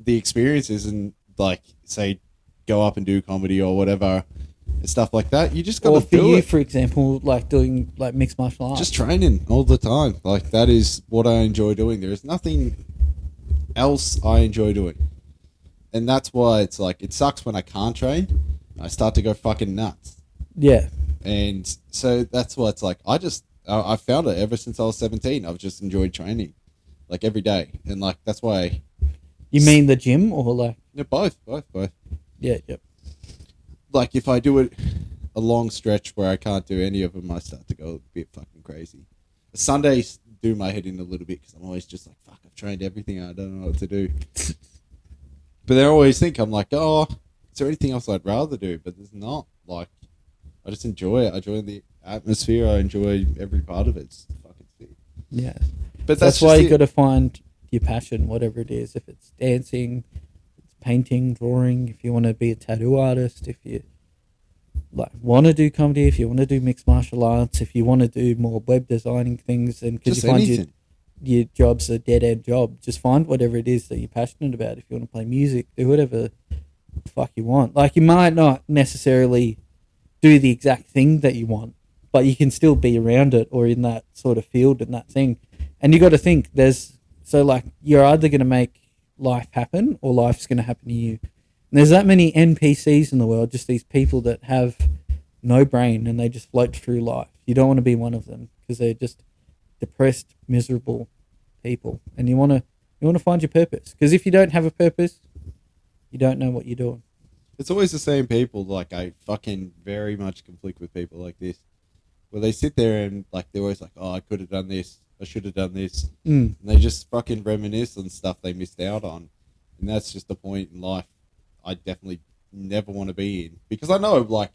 the experiences and like say go up and do comedy or whatever and stuff like that, you just got to do it. Or for you, for example, like doing like mixed martial arts. Just training all the time. Like that is what I enjoy doing. There is nothing else I enjoy doing. And that's why it's like, it sucks when I can't train. I start to go fucking nuts. Yeah. And so that's why it's like, I found it ever since I was 17. I've just enjoyed training like every day. And like, that's why. You mean the gym or like? Yeah, both. Yeah, yep. Like if I do it a long stretch where I can't do any of them, I start to go a bit fucking crazy. Sundays do my head in a little bit because I'm always just like, fuck, I've trained everything. I don't know what to do. But then I always think, I'm like, oh, is there anything else I'd rather do? But there's not. Like, I just enjoy it. I enjoy the atmosphere. I enjoy every part of it. It's fucking sick. Yeah. But that's why you got to find your passion, whatever it is. If it's dancing, it's painting, drawing. If you want to be a tattoo artist, if you like want to do comedy, if you want to do mixed martial arts, if you want to do more web designing things, and because you find your job's a dead end job, just find whatever it is that you're passionate about. If you want to play music, do whatever the fuck you want. Like you might not necessarily do the exact thing that you want, but you can still be around it or in that sort of field and that thing. And you got to think you're either going to make life happen or life's going to happen to you. And there's that many NPCs in the world, just these people that have no brain and they just float through life. You don't want to be one of them because they're just depressed, miserable people. And you want to find your purpose, because if you don't have a purpose, you don't know what you're doing. It's always the same people. Like I fucking very much conflict with people like this, where they sit there and like they're always like, oh, I could have done this, I should have done this, and they just fucking reminisce on stuff they missed out on. And that's just the point in life I definitely never want to be in, because I know, like,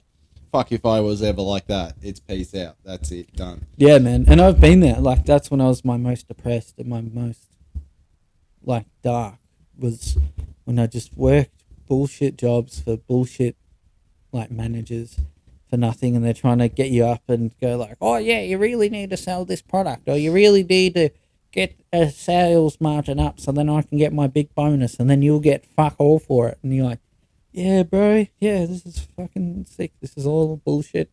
fuck, if I was ever like that, it's peace out, that's it, done. Yeah, man. And I've been there. Like that's when I was my most depressed and my most like dark, was when I just worked bullshit jobs for bullshit like managers for nothing, and they're trying to get you up and go like, oh yeah, you really need to sell this product, or you really need to get a sales margin up so then I can get my big bonus, and then you'll get fuck all for it. And you're like, yeah bro, yeah, this is fucking sick, this is all bullshit.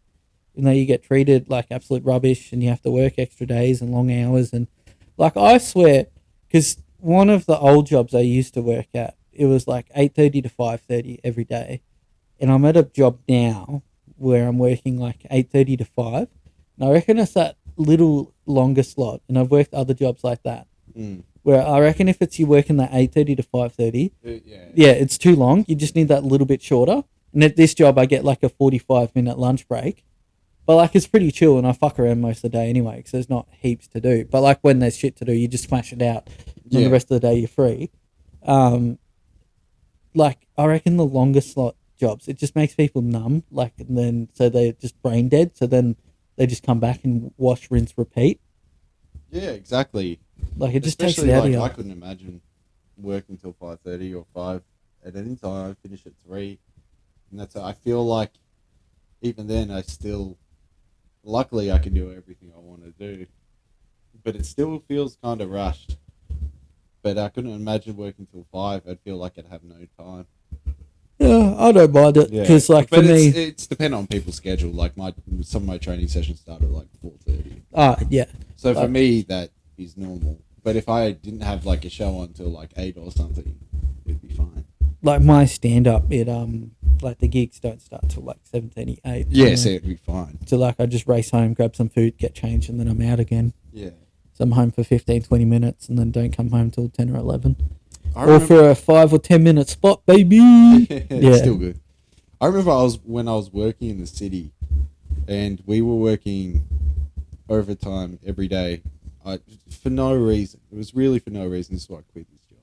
You know, you get treated like absolute rubbish and you have to work extra days and long hours. And like I swear, because one of the old jobs I used to work at, it was like 8:30 to 5:30 every day, and I'm at a job now where I'm working like 8:30 to 5, and I reckon it's that little longer slot, and I've worked other jobs like that, where I reckon if it's you working that 8:30 to 5:30, yeah, it's too long. You just need that little bit shorter. And at this job, I get like a 45-minute lunch break, but like it's pretty chill, and I fuck around most of the day anyway because there's not heaps to do. But like when there's shit to do, you just smash it out, and the rest of the day you're free. Like I reckon the longer slot jobs, it just makes people numb, like, and then so they're just brain dead, so then they just come back and wash, rinse, repeat. Yeah, exactly. Like it just Especially takes it out of you. I couldn't imagine working till 5:30 or 5 at any time. I finish at 3, and I feel like even then I still, luckily I can do everything I want to do, but it still feels kind of rushed. But I couldn't imagine working till 5. I'd feel like I'd have no time. Yeah, I don't mind it because, like, but for me, it's dependent on people's schedule. Like some of my training sessions start at like 4:30. Yeah. So for me, that is normal. But if I didn't have like a show on till like 8 or something, it'd be fine. Like my stand up, like the gigs don't start till like 7:38. Yeah, so it'd be fine. So like I just race home, grab some food, get changed, and then I'm out again. Yeah. So I'm home for 15, 20 minutes, and then don't come home till 10 or 11. Or for a 5 or 10 minute spot, baby. It's still good. I remember when I was working in the city, and we were working overtime every day, for no reason. It was really for no reason. This is why I quit this job.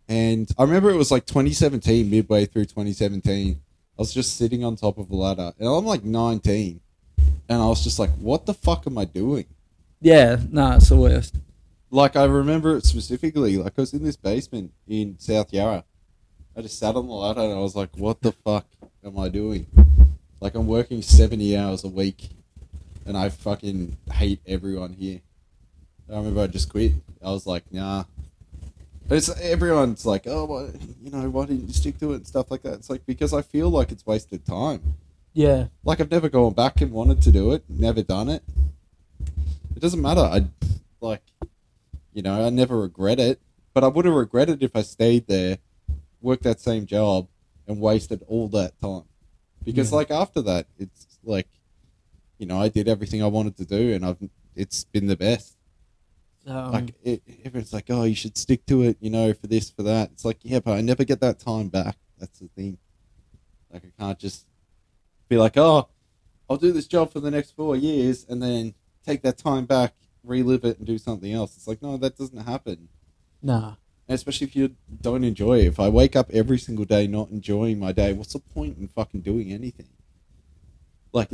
And I remember it was like 2017, midway through 2017. I was just sitting on top of a ladder, and I'm like 19, and I was just like, "What the fuck am I doing?" Yeah, nah, it's the worst. Like I remember it specifically. Like I was in this basement in South Yarra. I just sat on the ladder, and I was like, "What the fuck am I doing?" Like I'm working 70 hours a week, and I fucking hate everyone here. I remember I just quit. I was like, "Nah." It's everyone's like, "Oh, well, why didn't you stick to it and stuff like that?" It's like because I feel like it's wasted time. Yeah, Like I've never gone back and wanted to do it, never done it. It doesn't matter. Like, I never regret it, but I would have regretted if I stayed there, worked that same job, and wasted all that time. Because yeah. like after that, it's like, I did everything I wanted to do, and it's been the best. Um, Like everyone's like, oh, you should stick to it, for this, for that. It's like, yeah, but I never get that time back. That's the thing. Like I can't just be like, oh, I'll do this job for the next 4 years and then take that time back, relive it, and do something else. It's like, no, that doesn't happen. nah. And especially if you don't enjoy it. If I wake up every single day not enjoying my day, what's the point in fucking doing anything? Like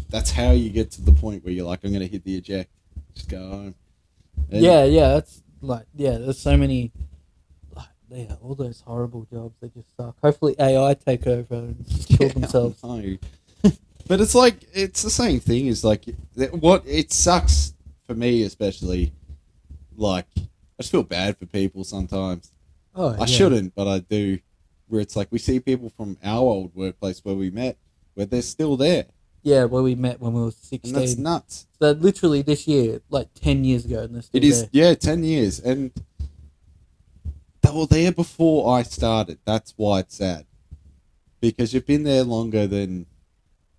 that's how you get to the point where you're like, I'm gonna hit the eject, just go home. And Yeah, yeah. That's like, yeah. There's so many. Like, yeah, all those horrible jobs. They just suck. Hopefully, AI take over and just kill yeah, themselves. I know. But it's like it's the same thing. Is like what it sucks for me, especially. Like I just feel bad for people sometimes. Oh I yeah, shouldn't, but I do. Where it's like we see people from our old workplace where we met, where they're still there, yeah. Where we met when we were and that's 16. nuts. So literally this year, like 10 years ago, and they're It still is, there. yeah, 10 years, and they were there before I started. That's why it's sad because you've been there longer than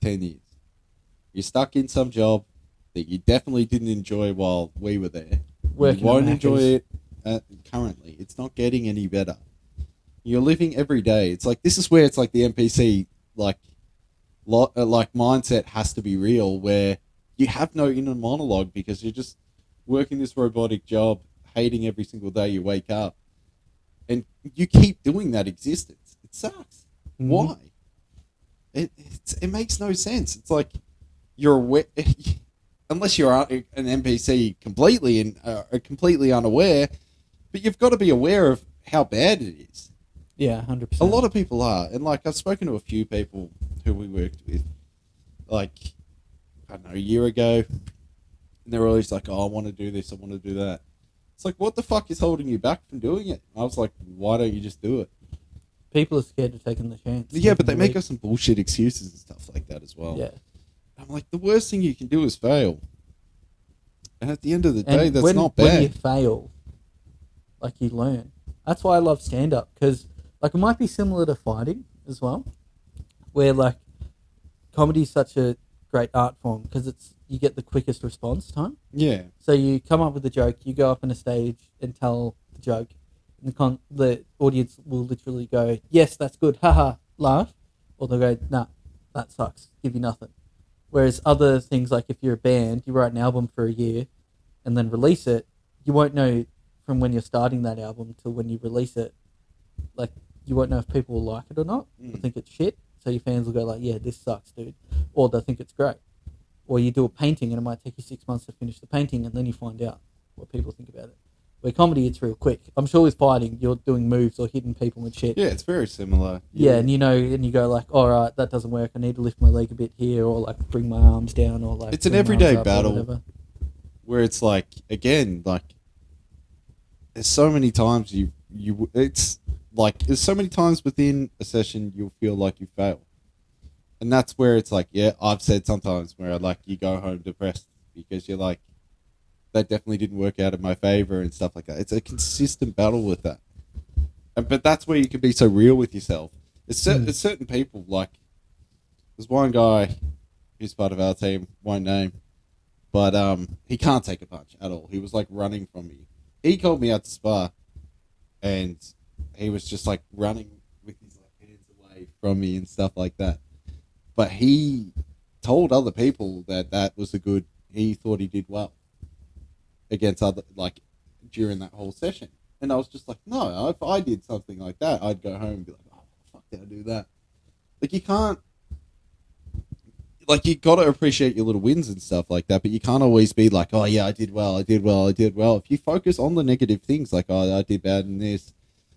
10 years. You're stuck in some job that you definitely didn't enjoy while we were there. You Working at won't enjoy Macca's. it currently. It's not getting any better. You're living every day. It's like this is where it's like the NPC like like mindset has to be real, where you have no inner monologue because you're just working this robotic job, hating every single day you wake up, and you keep doing that existence. It sucks. Mm-hmm. Why? It makes no sense. It's like you're aware, unless you're an NPC completely and completely unaware, but you've got to be aware of how bad it is. Yeah, A 100%. lot of people are, and like I've spoken to a few people who we worked with, like I don't know, a year ago, and they were always like, "Oh, I want to do this, I want to do that." It's like, what the fuck is holding you back from doing it? I was like, why don't you just do it? People are scared of taking the chance, Yeah, but taking they the make leap. up some bullshit excuses and stuff like that as well. Yeah, I'm like, the worst thing you can do is fail, and at the end of the day, and that's not when you bad. fail, like you learn. That's why I love stand up because like it might be similar to fighting as well, where like comedy is such a great art form because it's you get the quickest response time. Yeah, So you come up with a joke, you go up on a stage and tell the joke, and the audience will literally go, "Yes, that's good, haha," laugh, or they'll go, "Nah, that sucks, give you nothing." Whereas other things like if you're a band, you write an album for a year and then release it, you won't know from when you're starting that album to when you release it. Like you won't know if people will like it or not. They'll mm. think it's shit. So your fans will go like, "Yeah, this sucks, dude," or they'll think it's great. Or you do a painting and it might take you 6 months to finish the painting, and then you find out what people think about it. Where comedy, it's real quick. I'm sure with fighting, you're doing moves or hitting people and shit. Yeah, it's very similar. Yeah, Yeah, and and you go like, all right, that doesn't work. I need to lift my leg a bit here, or like bring my arms down, or like it's an bring my arms everyday up, or battle whatever. where it's like again, like there's so many times it's like there's so many times within a session you'll feel like you fail, and that's where it's like, yeah, I've said sometimes where like you go home depressed because you're like that definitely didn't work out in my favor and stuff like that. It's a consistent battle with that, but that's where you can be so real with yourself. Mm. It's certain people like there's one guy who's part of our team, won't name, but he can't take a punch at all. He was like running from me. He called me out to spar, and he was just like running with his like hands away from me and stuff like that. But he told other people that that was a good. He thought he did well against other like during that whole session. And I was just like, no, if I did something like that, I'd go home and be like, oh, fuck, did I do that? Like, you can't, like, you got to appreciate your little wins and stuff like that, but you can't always be like, oh, yeah, I did well, I did well, I did well. If you focus on the negative things, like, oh, I did bad in this,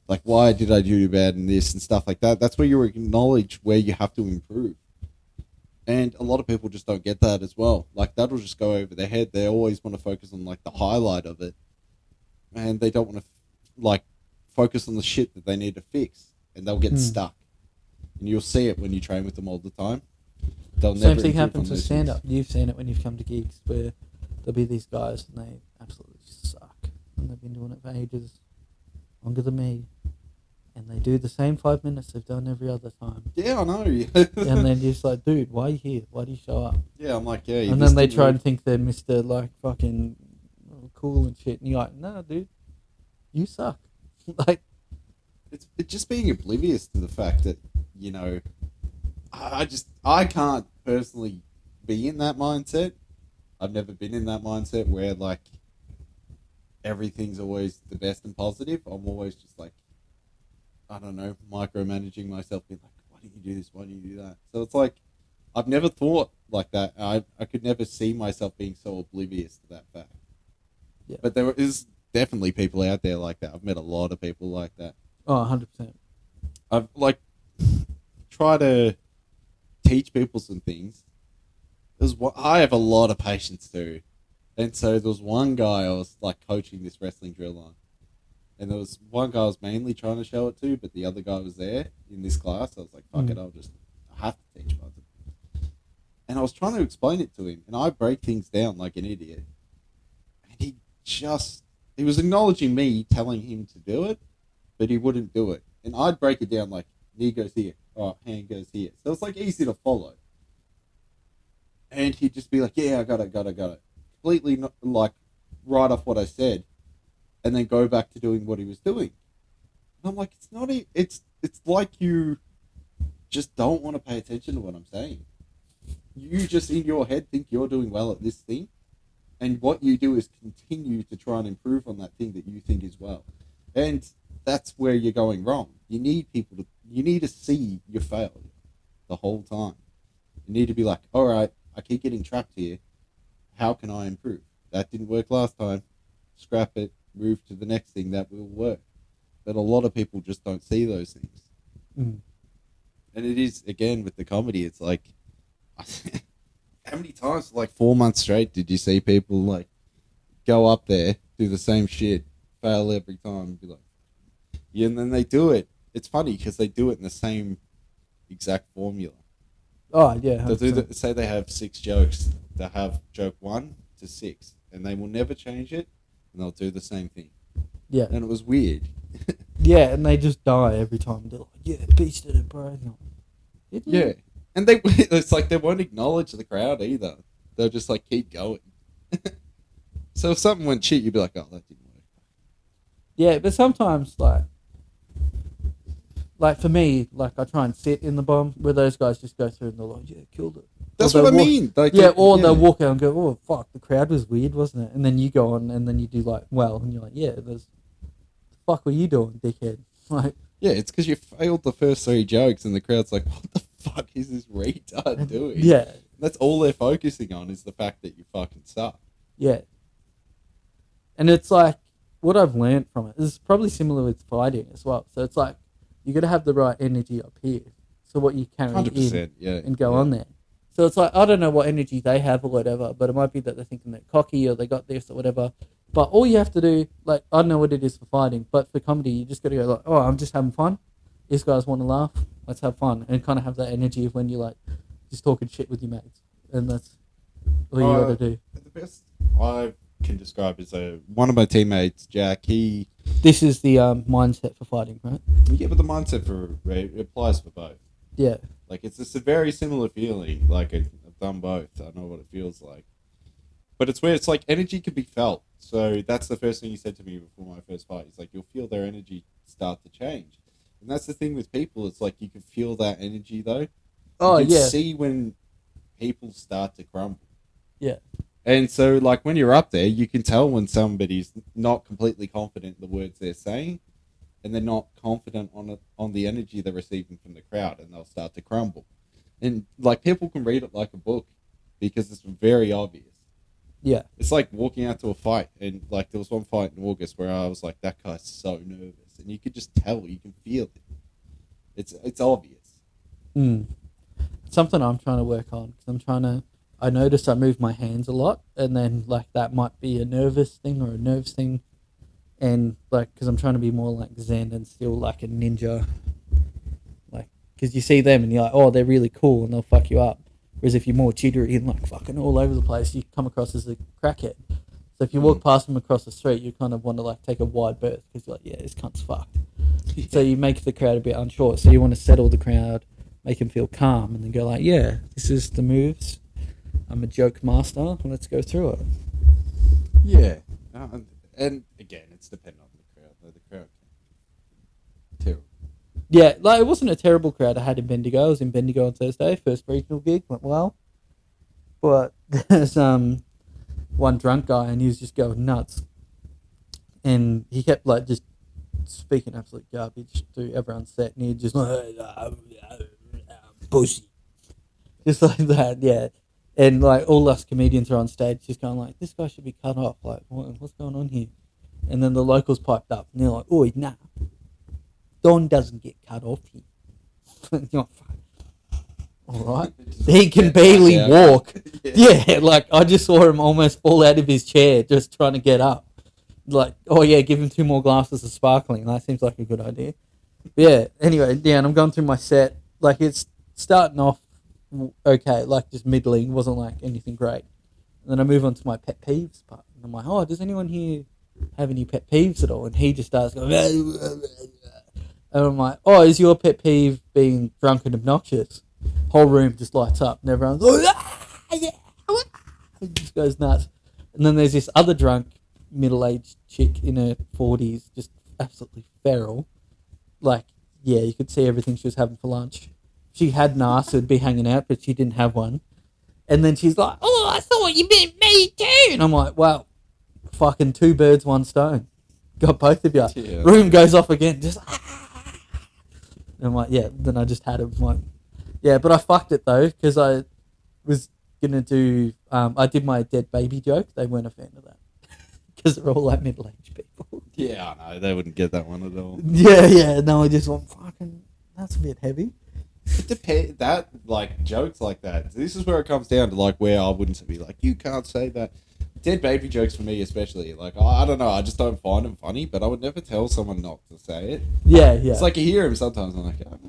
like, why did I do bad in this and stuff like that, that's where you acknowledge where you have to improve. And a lot of people just don't get that as well. Like, that'll just go over their head. They always want to focus on, like, the highlight of it. And they don't want to, like, focus on the shit that they need to fix. And they'll get stuck. And you'll see it when you train with them all the time. They'll Same never thing improve happens on with those stand up. things. You've seen it when you've come to gigs where there'll be these guys and they absolutely suck. And they've been doing it for ages, longer than me. And they do the same 5 minutes they've done every other time. Yeah, I know. And then you're just like, dude, why are you here? Why do you show up? Yeah, I'm like, yeah. And then they try and think they're Mr. like fucking cool and shit. And you're like, no, dude, you suck. Like, it's just being oblivious to the fact that, you know, I can't personally be in that mindset. I've never been in that mindset where, like, everything's always the best and positive. I'm always just like, I don't know, micromanaging myself, being like, why don't you do this? Why don't you do that? So it's like, I've never thought like that. I could never see myself being so oblivious to that fact. Yeah. But there is definitely people out there like that. I've met a lot of people like that. oh, 100%. I've, like, try to teach people some things. I have a lot of patience too. And so there was one guy I was, like, coaching this wrestling drill on. And there was one guy I was mainly trying to show it to, but the other guy was there in this class. I was like, fuck it, I have to teach one. And I was trying to explain it to him, and I break things down like an idiot. And he was acknowledging me telling him to do it, but he wouldn't do it. And I'd break it down like, knee goes here, oh, hand goes here. So it's like easy to follow. And he'd just be like, yeah, I got it. Completely not, like, right off what I said. And then go back to doing what he was doing. And I'm like, it's like you just don't want to pay attention to what I'm saying. You just in your head think you're doing well at this thing, and what you do is continue to try and improve on that thing that you think is well. And that's where you're going wrong. You need to see your failure the whole time. You need to be like, all right, I keep getting trapped here. How can I improve? That didn't work last time. Scrap it. Move to the next thing that will work. But a lot of people just don't see those things. And it is, again, with the comedy, it's like, how many times, like 4 months straight, did you see people, like, go up there, do the same shit, fail every time, and be like, yeah, and then they do it. It's funny because they do it in the same exact formula. Oh, yeah. Say they have 6 jokes. They have joke 1 to 6, and they will never change it. And they'll do the same thing. Yeah. And it was weird. Yeah, and they just die every time. They're like, yeah, beasted it, bro. Like, yeah. And it's like they won't acknowledge the crowd either. They'll just, like, keep going. So if something went shit, you'd be like, oh, that didn't work. Yeah, but sometimes, like for me, like, I try and sit in the bomb where those guys just go through and they're like, yeah, killed it. That's what I mean. Like, they'll walk out and go, oh, fuck, the crowd was weird, wasn't it? And then you go on and then you do, like, well, and you're like, yeah, the fuck were you doing, dickhead? Like, yeah, it's because you failed the first 3 jokes and the crowd's like, what the fuck is this retard doing? Yeah. That's all they're focusing on is the fact that you fucking suck. Yeah. And it's like, what I've learned from it is probably similar with fighting as well. So it's like, you got to have the right energy up here. So what you carry in and go on there. So it's like, I don't know what energy they have or whatever, but it might be that they're thinking they're cocky or they got this or whatever. But all you have to do, like, I don't know what it is for fighting, but for comedy, you just got to go like, oh, I'm just having fun. These guys want to laugh. Let's have fun. And kind of have that energy of when you're, like, just talking shit with your mates. And that's all you got to do. The best I can describe is one of my teammates, Jack, This is the mindset for fighting, right? Yeah, but the mindset it applies for both. Yeah. Like, it's just a very similar feeling. Like, I've done both. I know what it feels like. But it's where it's like energy can be felt. So that's the first thing he said to me before my first fight. He's like, you'll feel their energy start to change. And that's the thing with people. It's like you can feel that energy, though. Oh, you can yeah. see when people start to crumble. Yeah. And so, like, when you're up there, you can tell when somebody's not completely confident in the words they're saying, and they're not confident on the energy they're receiving from the crowd, and they'll start to crumble. And, like, people can read it like a book because it's very obvious. Yeah. It's like walking out to a fight, and, like, there was one fight in August where I was like, that guy's so nervous, and you could just tell, you can feel it. It's obvious. Something I'm trying to work on, because I notice I move my hands a lot, and then, like, that might be a nervous thing or a nerves thing, and, like, because I'm trying to be more like Zen and still like a ninja, like, because you see them and you're like, oh, they're really cool, and they'll fuck you up, whereas if you're more jittery and, like, fucking all over the place, you come across as a crackhead. So if you walk past them across the street, you kind of want to, like, take a wide berth, because you're like, yeah, this cunt's fucked. Yeah. So you make the crowd a bit unsure, so you want to settle the crowd, make them feel calm, and then go like, yeah, this is the moves. I'm a joke master. Let's go through it. Yeah. And again, it's dependent on the crowd. Though the crowd can terrible. Yeah, like, it wasn't a terrible crowd I had in Bendigo. I was in Bendigo on Thursday. First regional gig, went well. But there's one drunk guy, and he was just going nuts. And he kept, like, just speaking absolute garbage to everyone's set. And he'd just like, pussy. Just like that, yeah. And, like, all us comedians are on stage just going like, this guy should be cut off. Like, what's going on here? And then the locals piped up, and they're like, oh, nah. Don doesn't get cut off here. You're like, all right. He can barely walk. Yeah, like, I just saw him almost fall out of his chair just trying to get up. Like, oh, yeah, give him 2 more glasses of sparkling. That seems like a good idea. But yeah, anyway, yeah, and I'm going through my set. Like, it's starting off okay, like, just middling, wasn't like anything great. And then I move on to my pet peeves part. And I'm like, oh, does anyone here have any pet peeves at all? And he just starts going, and I'm like, oh, is your pet peeve being drunk and obnoxious? Whole room just lights up, and everyone's like, it just goes nuts. And then there's this other drunk, middle-aged chick in her 40s, just absolutely feral. Like, yeah, you could see everything she was having for lunch. She had an ass that would be hanging out, but she didn't have one. And then she's like, oh, I thought you meant me too. And I'm like, wow, fucking 2 birds, 1 stone. Got both of you. Yeah. Room goes off again. Just, and I'm like, yeah. Then I just had it. Like, yeah, but I fucked it though, because I was going to do, I did my dead baby joke. They weren't a fan of that. Because they're all like middle-aged people. Yeah, I know. They wouldn't get that one at all. Yeah. No, I just went, fucking, that's a bit heavy. It depends. That, like, jokes like that. This is where it comes down to, like, where I wouldn't be like, you can't say that. Dead baby jokes for me, especially. Like, I don't know. I just don't find them funny, but I would never tell someone not to say it. Yeah. It's like you hear them sometimes. I'm like, oh,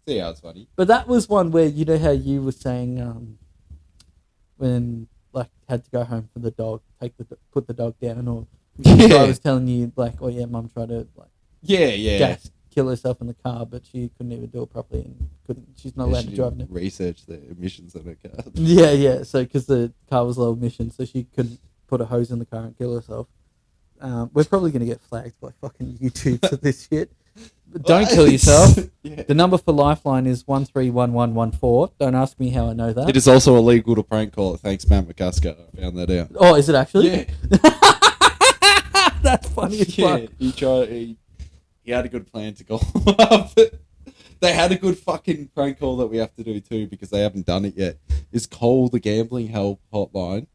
see how it's funny. But that was one where, you know how you were saying, when, like, had to go home for the dog, put the dog down, or I was telling you, like, oh yeah, mum tried to, like, kill herself in the car, but she couldn't even do it properly, and she's not allowed to drive now. Research the emissions on her car. Yeah. So because the car was low emission, so she couldn't put a hose in the car and kill herself. We're probably going to get flagged by fucking YouTube for this shit. But don't kill yourself. Yeah. The number for Lifeline is 131114. Don't ask me how I know that. It is also illegal to prank call. Thanks, Matt McCusker. I found that out. Oh, is it actually? Yeah. That's funny as fuck. He had a good plan to call up. They had a good fucking prank call that we have to do too, because they haven't done it yet. Is call the gambling help hotline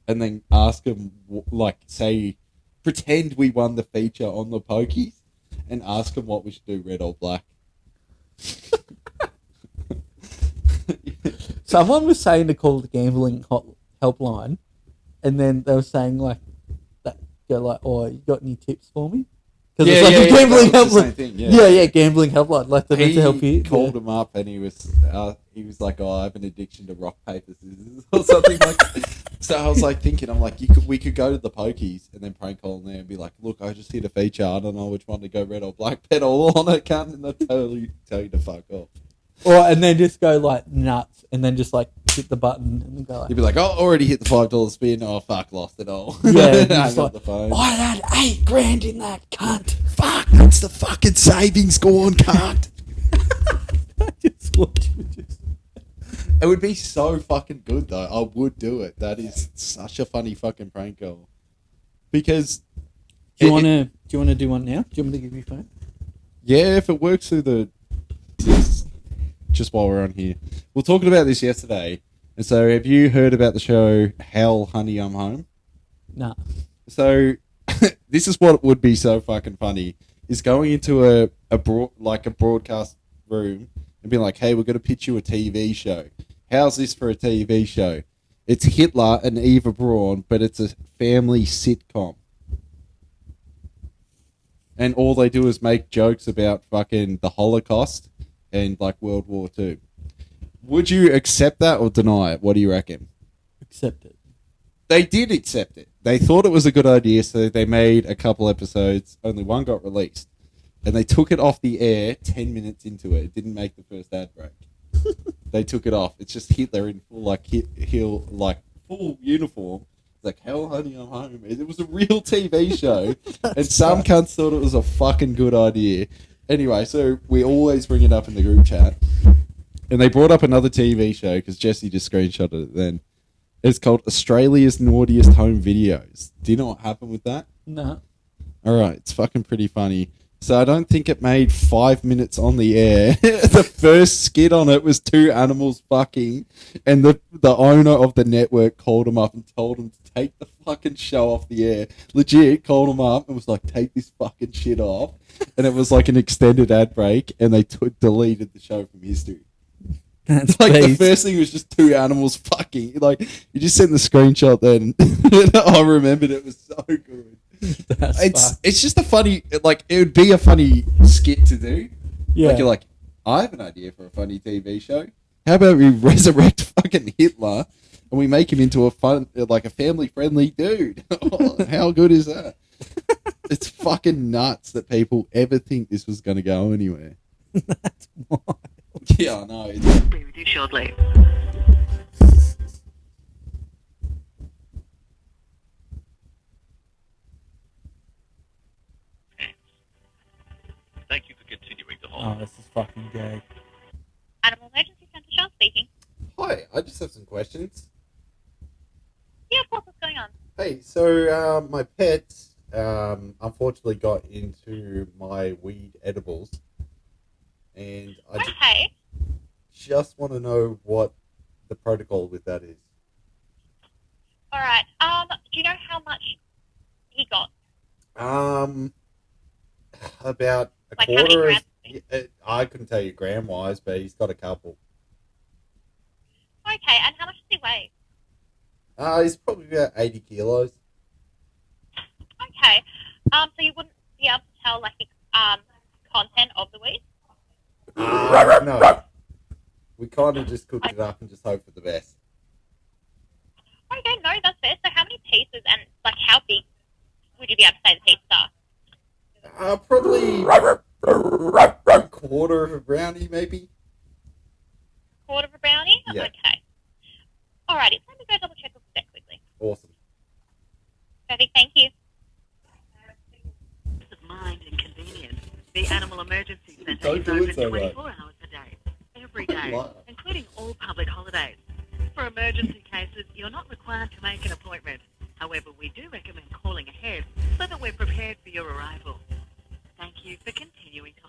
and then ask them, like, say, pretend we won the feature on the pokies and ask them what we should do, red or black. Someone was saying to call the gambling helpline, and then they were saying, like, that, go like, oh, you got any tips for me? Because it's like a gambling helpline. Yeah, gambling helpline. Like, they need to help you. He called him up, and he was like, oh, I have an addiction to rock, paper, scissors, or something like that. So I was like thinking, I'm like, we could go to the pokies and then prank call in there and be like, look, I just hit a feature. I don't know which one to go, red or black. Bet all on it, cunt, and they'll tell you to fuck off. And then just go, like, nuts, and then just, like, hit the button and then go like... You'd be like, oh, already hit the $5 spin. Oh, fuck, lost it all. Yeah. Hang up the phone. I had $8,000 in that, cunt. Fuck, that's the fucking savings gone, cunt. I just watch you just... It would be so fucking good though. I would do it. That is such a funny fucking prank call. Because Do you want to do one now? Do you want me to give you your phone? yeah, if it works through the just while we're on here. We were talking about this yesterday. And so have you heard about the show Hell Honey I'm Home? Nah. So this is what would be so fucking funny is going into a broadcast room and being like, hey, we're going to pitch you a TV show. How's this for a TV show? It's Hitler and Eva Braun, but it's a family sitcom. And all they do is make jokes about fucking the Holocaust and like World War II. Would you accept that or deny it? What do you reckon? Accept it. They did accept it. They thought it was a good idea, so they made a couple episodes. Only one got released. And they took it off the air 10 minutes into it. It didn't make the first ad break. They took it off. It's just Hitler in full, full uniform. It's like, hell, honey, I'm home. It was a real TV show. And some cunts thought it was a fucking good idea. Anyway, so we always bring it up in the group chat. And they brought up another TV show, because Jesse just screenshotted it then. It's called Australia's Naughtiest Home Videos. Do you know what happened with that? No. All right, it's fucking pretty funny. So I don't think it made 5 minutes on the air. The first skit on it was two animals fucking, and the owner of the network called him up and told him to take the fucking show off the air. Legit called him up and was like, take this fucking shit off. And it was like an extended ad break, and they deleted the show from history. That's like based. the first thing was just two animals fucking. Like you just sent the screenshot then. I remembered it was so good. It's just a funny, like it would be a funny skit to do. Yeah. Like you're like, I have an idea for a funny TV show. How about we resurrect fucking Hitler and we make him into a family friendly dude? How good is that? It's fucking nuts that people ever think this was going to go anywhere. That's wild. Yeah, I know. Be with you shortly. Thank you for continuing to hold. Oh, this is fucking gay. Animal Emergency Centre, Sean speaking. Hi, I just have some questions. Yeah, of course, what's going on? Hey, so my pet unfortunately got into my weed edibles. And I Okay. just want to know what the protocol with that is. Alright, do you know how much he got? About a Like how many quarter. grams? I couldn't tell you gram wise, but he's got a couple. Okay, and how much does he weigh? He's probably about 80 kilos. Okay, so you wouldn't be able to tell, like, the, content of the weed? No. We kind of just cooked it up and just hope for the best. Okay, no, that's fair. So how many pieces and, like, how big would you be able to say the pieces are? Probably a quarter of a brownie, maybe. Quarter of a brownie? Yeah. Okay. Alrighty, let me go double check with the vet quickly. Awesome. Perfect, thank you. Peace of mind and convenience. The Animal Emergency Centre Don't is do open it so 24 hours a day, every day, Wow. including all public holidays. For emergency cases, you're not required to make an appointment. However, we do recommend calling ahead so that we're prepared for your arrival. Thank you for continuing to...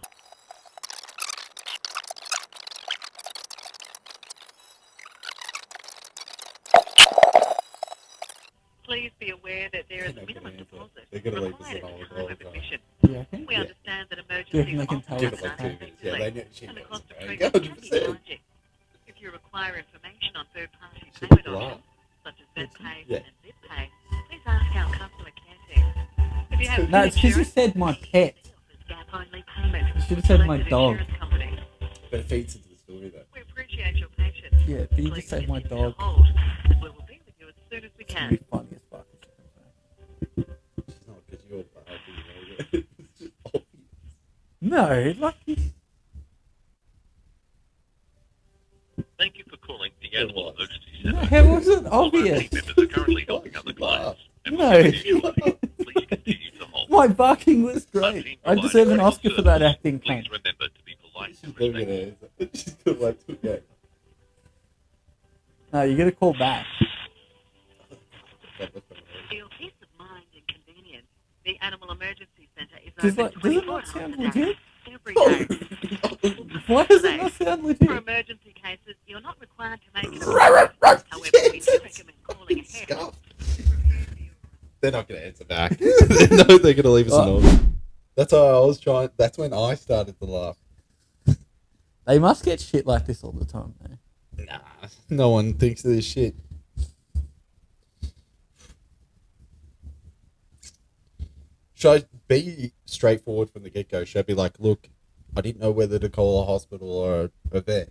Please be aware that there is They're a not gonna minimum answer. deposit They're gonna leave us required alone at the all time the of time. admission. Yeah, I think. We Yeah. understand that Do you emergency reckon they can tell Give us it like 2 that? minutes. Yeah, they know she and the knows. cost of Okay, treatment can be 100%. challenging. If you require information on third-party Should payment we lie? options, such as VetPay Yeah. and ZipPay, please ask our customer care team. If you have No, it's because you insurance, said my pet. gap-only payment. You should have said my Selected dog. insurance company. But it feeds into the story, though. We appreciate your patience. Yeah, but you Please just said my continue to dog. hold, and we will be with you as soon as we It's gonna be can. funny as fuck. It's not because you're bad, you know. It's just obvious. No, like Thank you for calling the Animal was. Emergency no, Centre. how was it All our team obvious? members are currently helping other clients. And No. will continue shortly. Please continue to hold. My barking was Our great. team I deserve an provides Oscar for that service. acting. Please Cunt. remember to be polite She's and never gonna respectful. answer. She's gonna wait till go. No, you got to call back. For your peace of mind and convenience, the Animal Emergency Centre is Does open it 24 not sound hours a day, legit? every day. Why does it not sound For legit? emergency cases, you're not required to make an appointment. However, we do recommend calling ahead. They're not going to answer back. No, they're going to leave us a note. That's how I was trying. That's when I started to laugh. They must get shit like this all the time, though. Nah, no one thinks of this shit. Should I be straightforward from the get-go? Should I be like, look, I didn't know whether to call a hospital or a vet?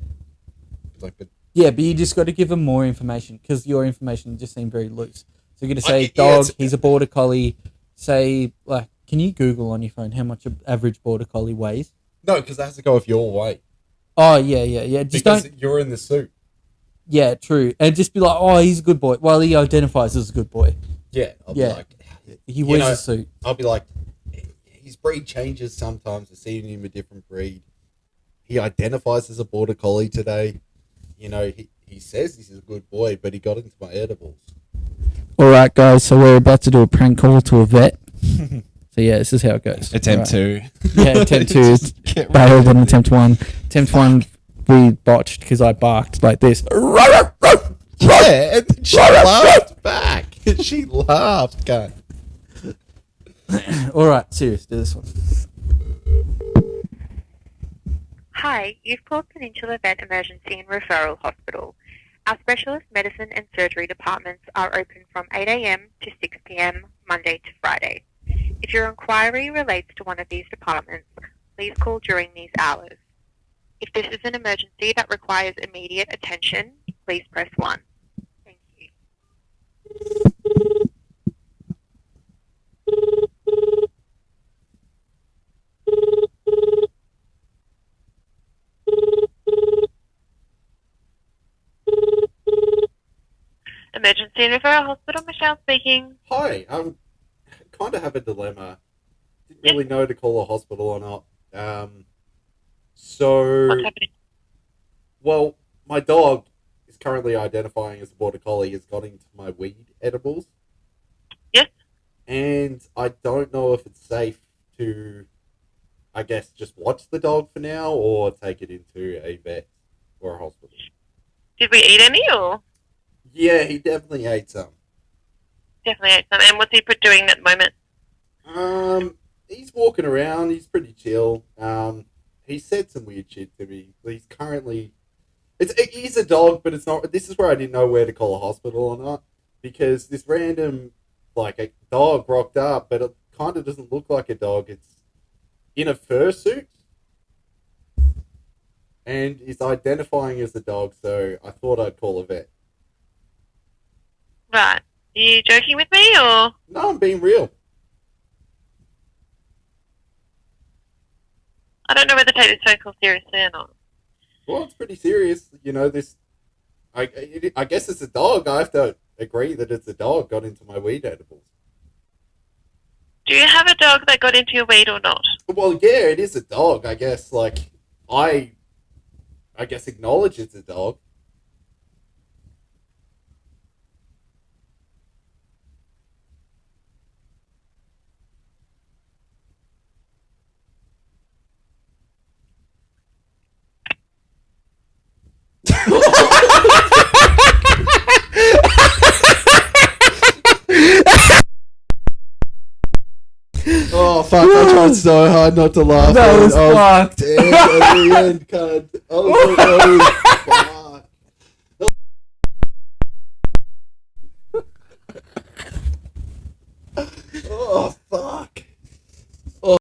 Like, but Yeah, but you just got to give them more information because your information just seemed very loose. So you're going to say, yeah, dog, he's a border collie. Say, like, can you Google on your phone how much an average border collie weighs? no, because that has to go off your way. Oh, yeah. Just Because don't. you're in the suit. Yeah, true. And just be like, oh, he's a good boy. Well, he identifies as a good boy. Yeah, I'll Yeah. be like, He wears a suit. I'll be like, his breed changes sometimes. We're seeing him a different breed. He identifies as a border collie today. You know, he says he's a good boy, but he got into my edibles. All right, guys. So we're about to do a prank call to a vet. So yeah, this is how it goes. Attempt two. Yeah, attempt two. Bailed on attempt one. Attempt one, we botched because I barked like this. Yeah, and she laughed back. She laughed, God. All right, serious. Do this one. Hi, you've called Peninsula Vet Emergency and Referral Hospital. Our specialist medicine and surgery departments are open from 8 a.m. to 6 p.m. Monday to Friday. If your inquiry relates to one of these departments, please call during these hours. If this is an emergency that requires immediate attention, please press 1. Thank you. Emergency and Referral Hospital, Michelle speaking. Hi, kind of have a dilemma. Didn't really know to call a hospital or not. So, What's happening? well, my dog is currently identifying as a border collie. Has got into my weed edibles. Yes. And I don't know if it's safe to, I guess, just watch the dog for now or take it into a vet or a hospital. Did we eat any or? Yeah, he definitely ate some. Definitely ate some. And what's he doing at the moment? He's walking around. He's pretty chill. He said some weird shit to me. He's currently, he's a dog, but it's not. This is where I didn't know where to call a hospital or not, because this random, like, a dog rocked up, but it kind of doesn't look like a dog. It's in a fursuit, and is identifying as a dog. So I thought I'd call a vet. Right. Are you joking with me or? No, I'm being real. I don't know whether to take this phone call seriously or not. Well, it's pretty serious. You know, this. I guess it's a dog. I have to agree that it's a dog got into my weed edibles. Do you have a dog that got into your weed or not? Well, yeah, it is a dog. I guess, like, I guess acknowledge it's a dog. Oh fuck! I tried so hard not to laugh. That was fucked. Dead at the end, cunt. I was like, oh fuck!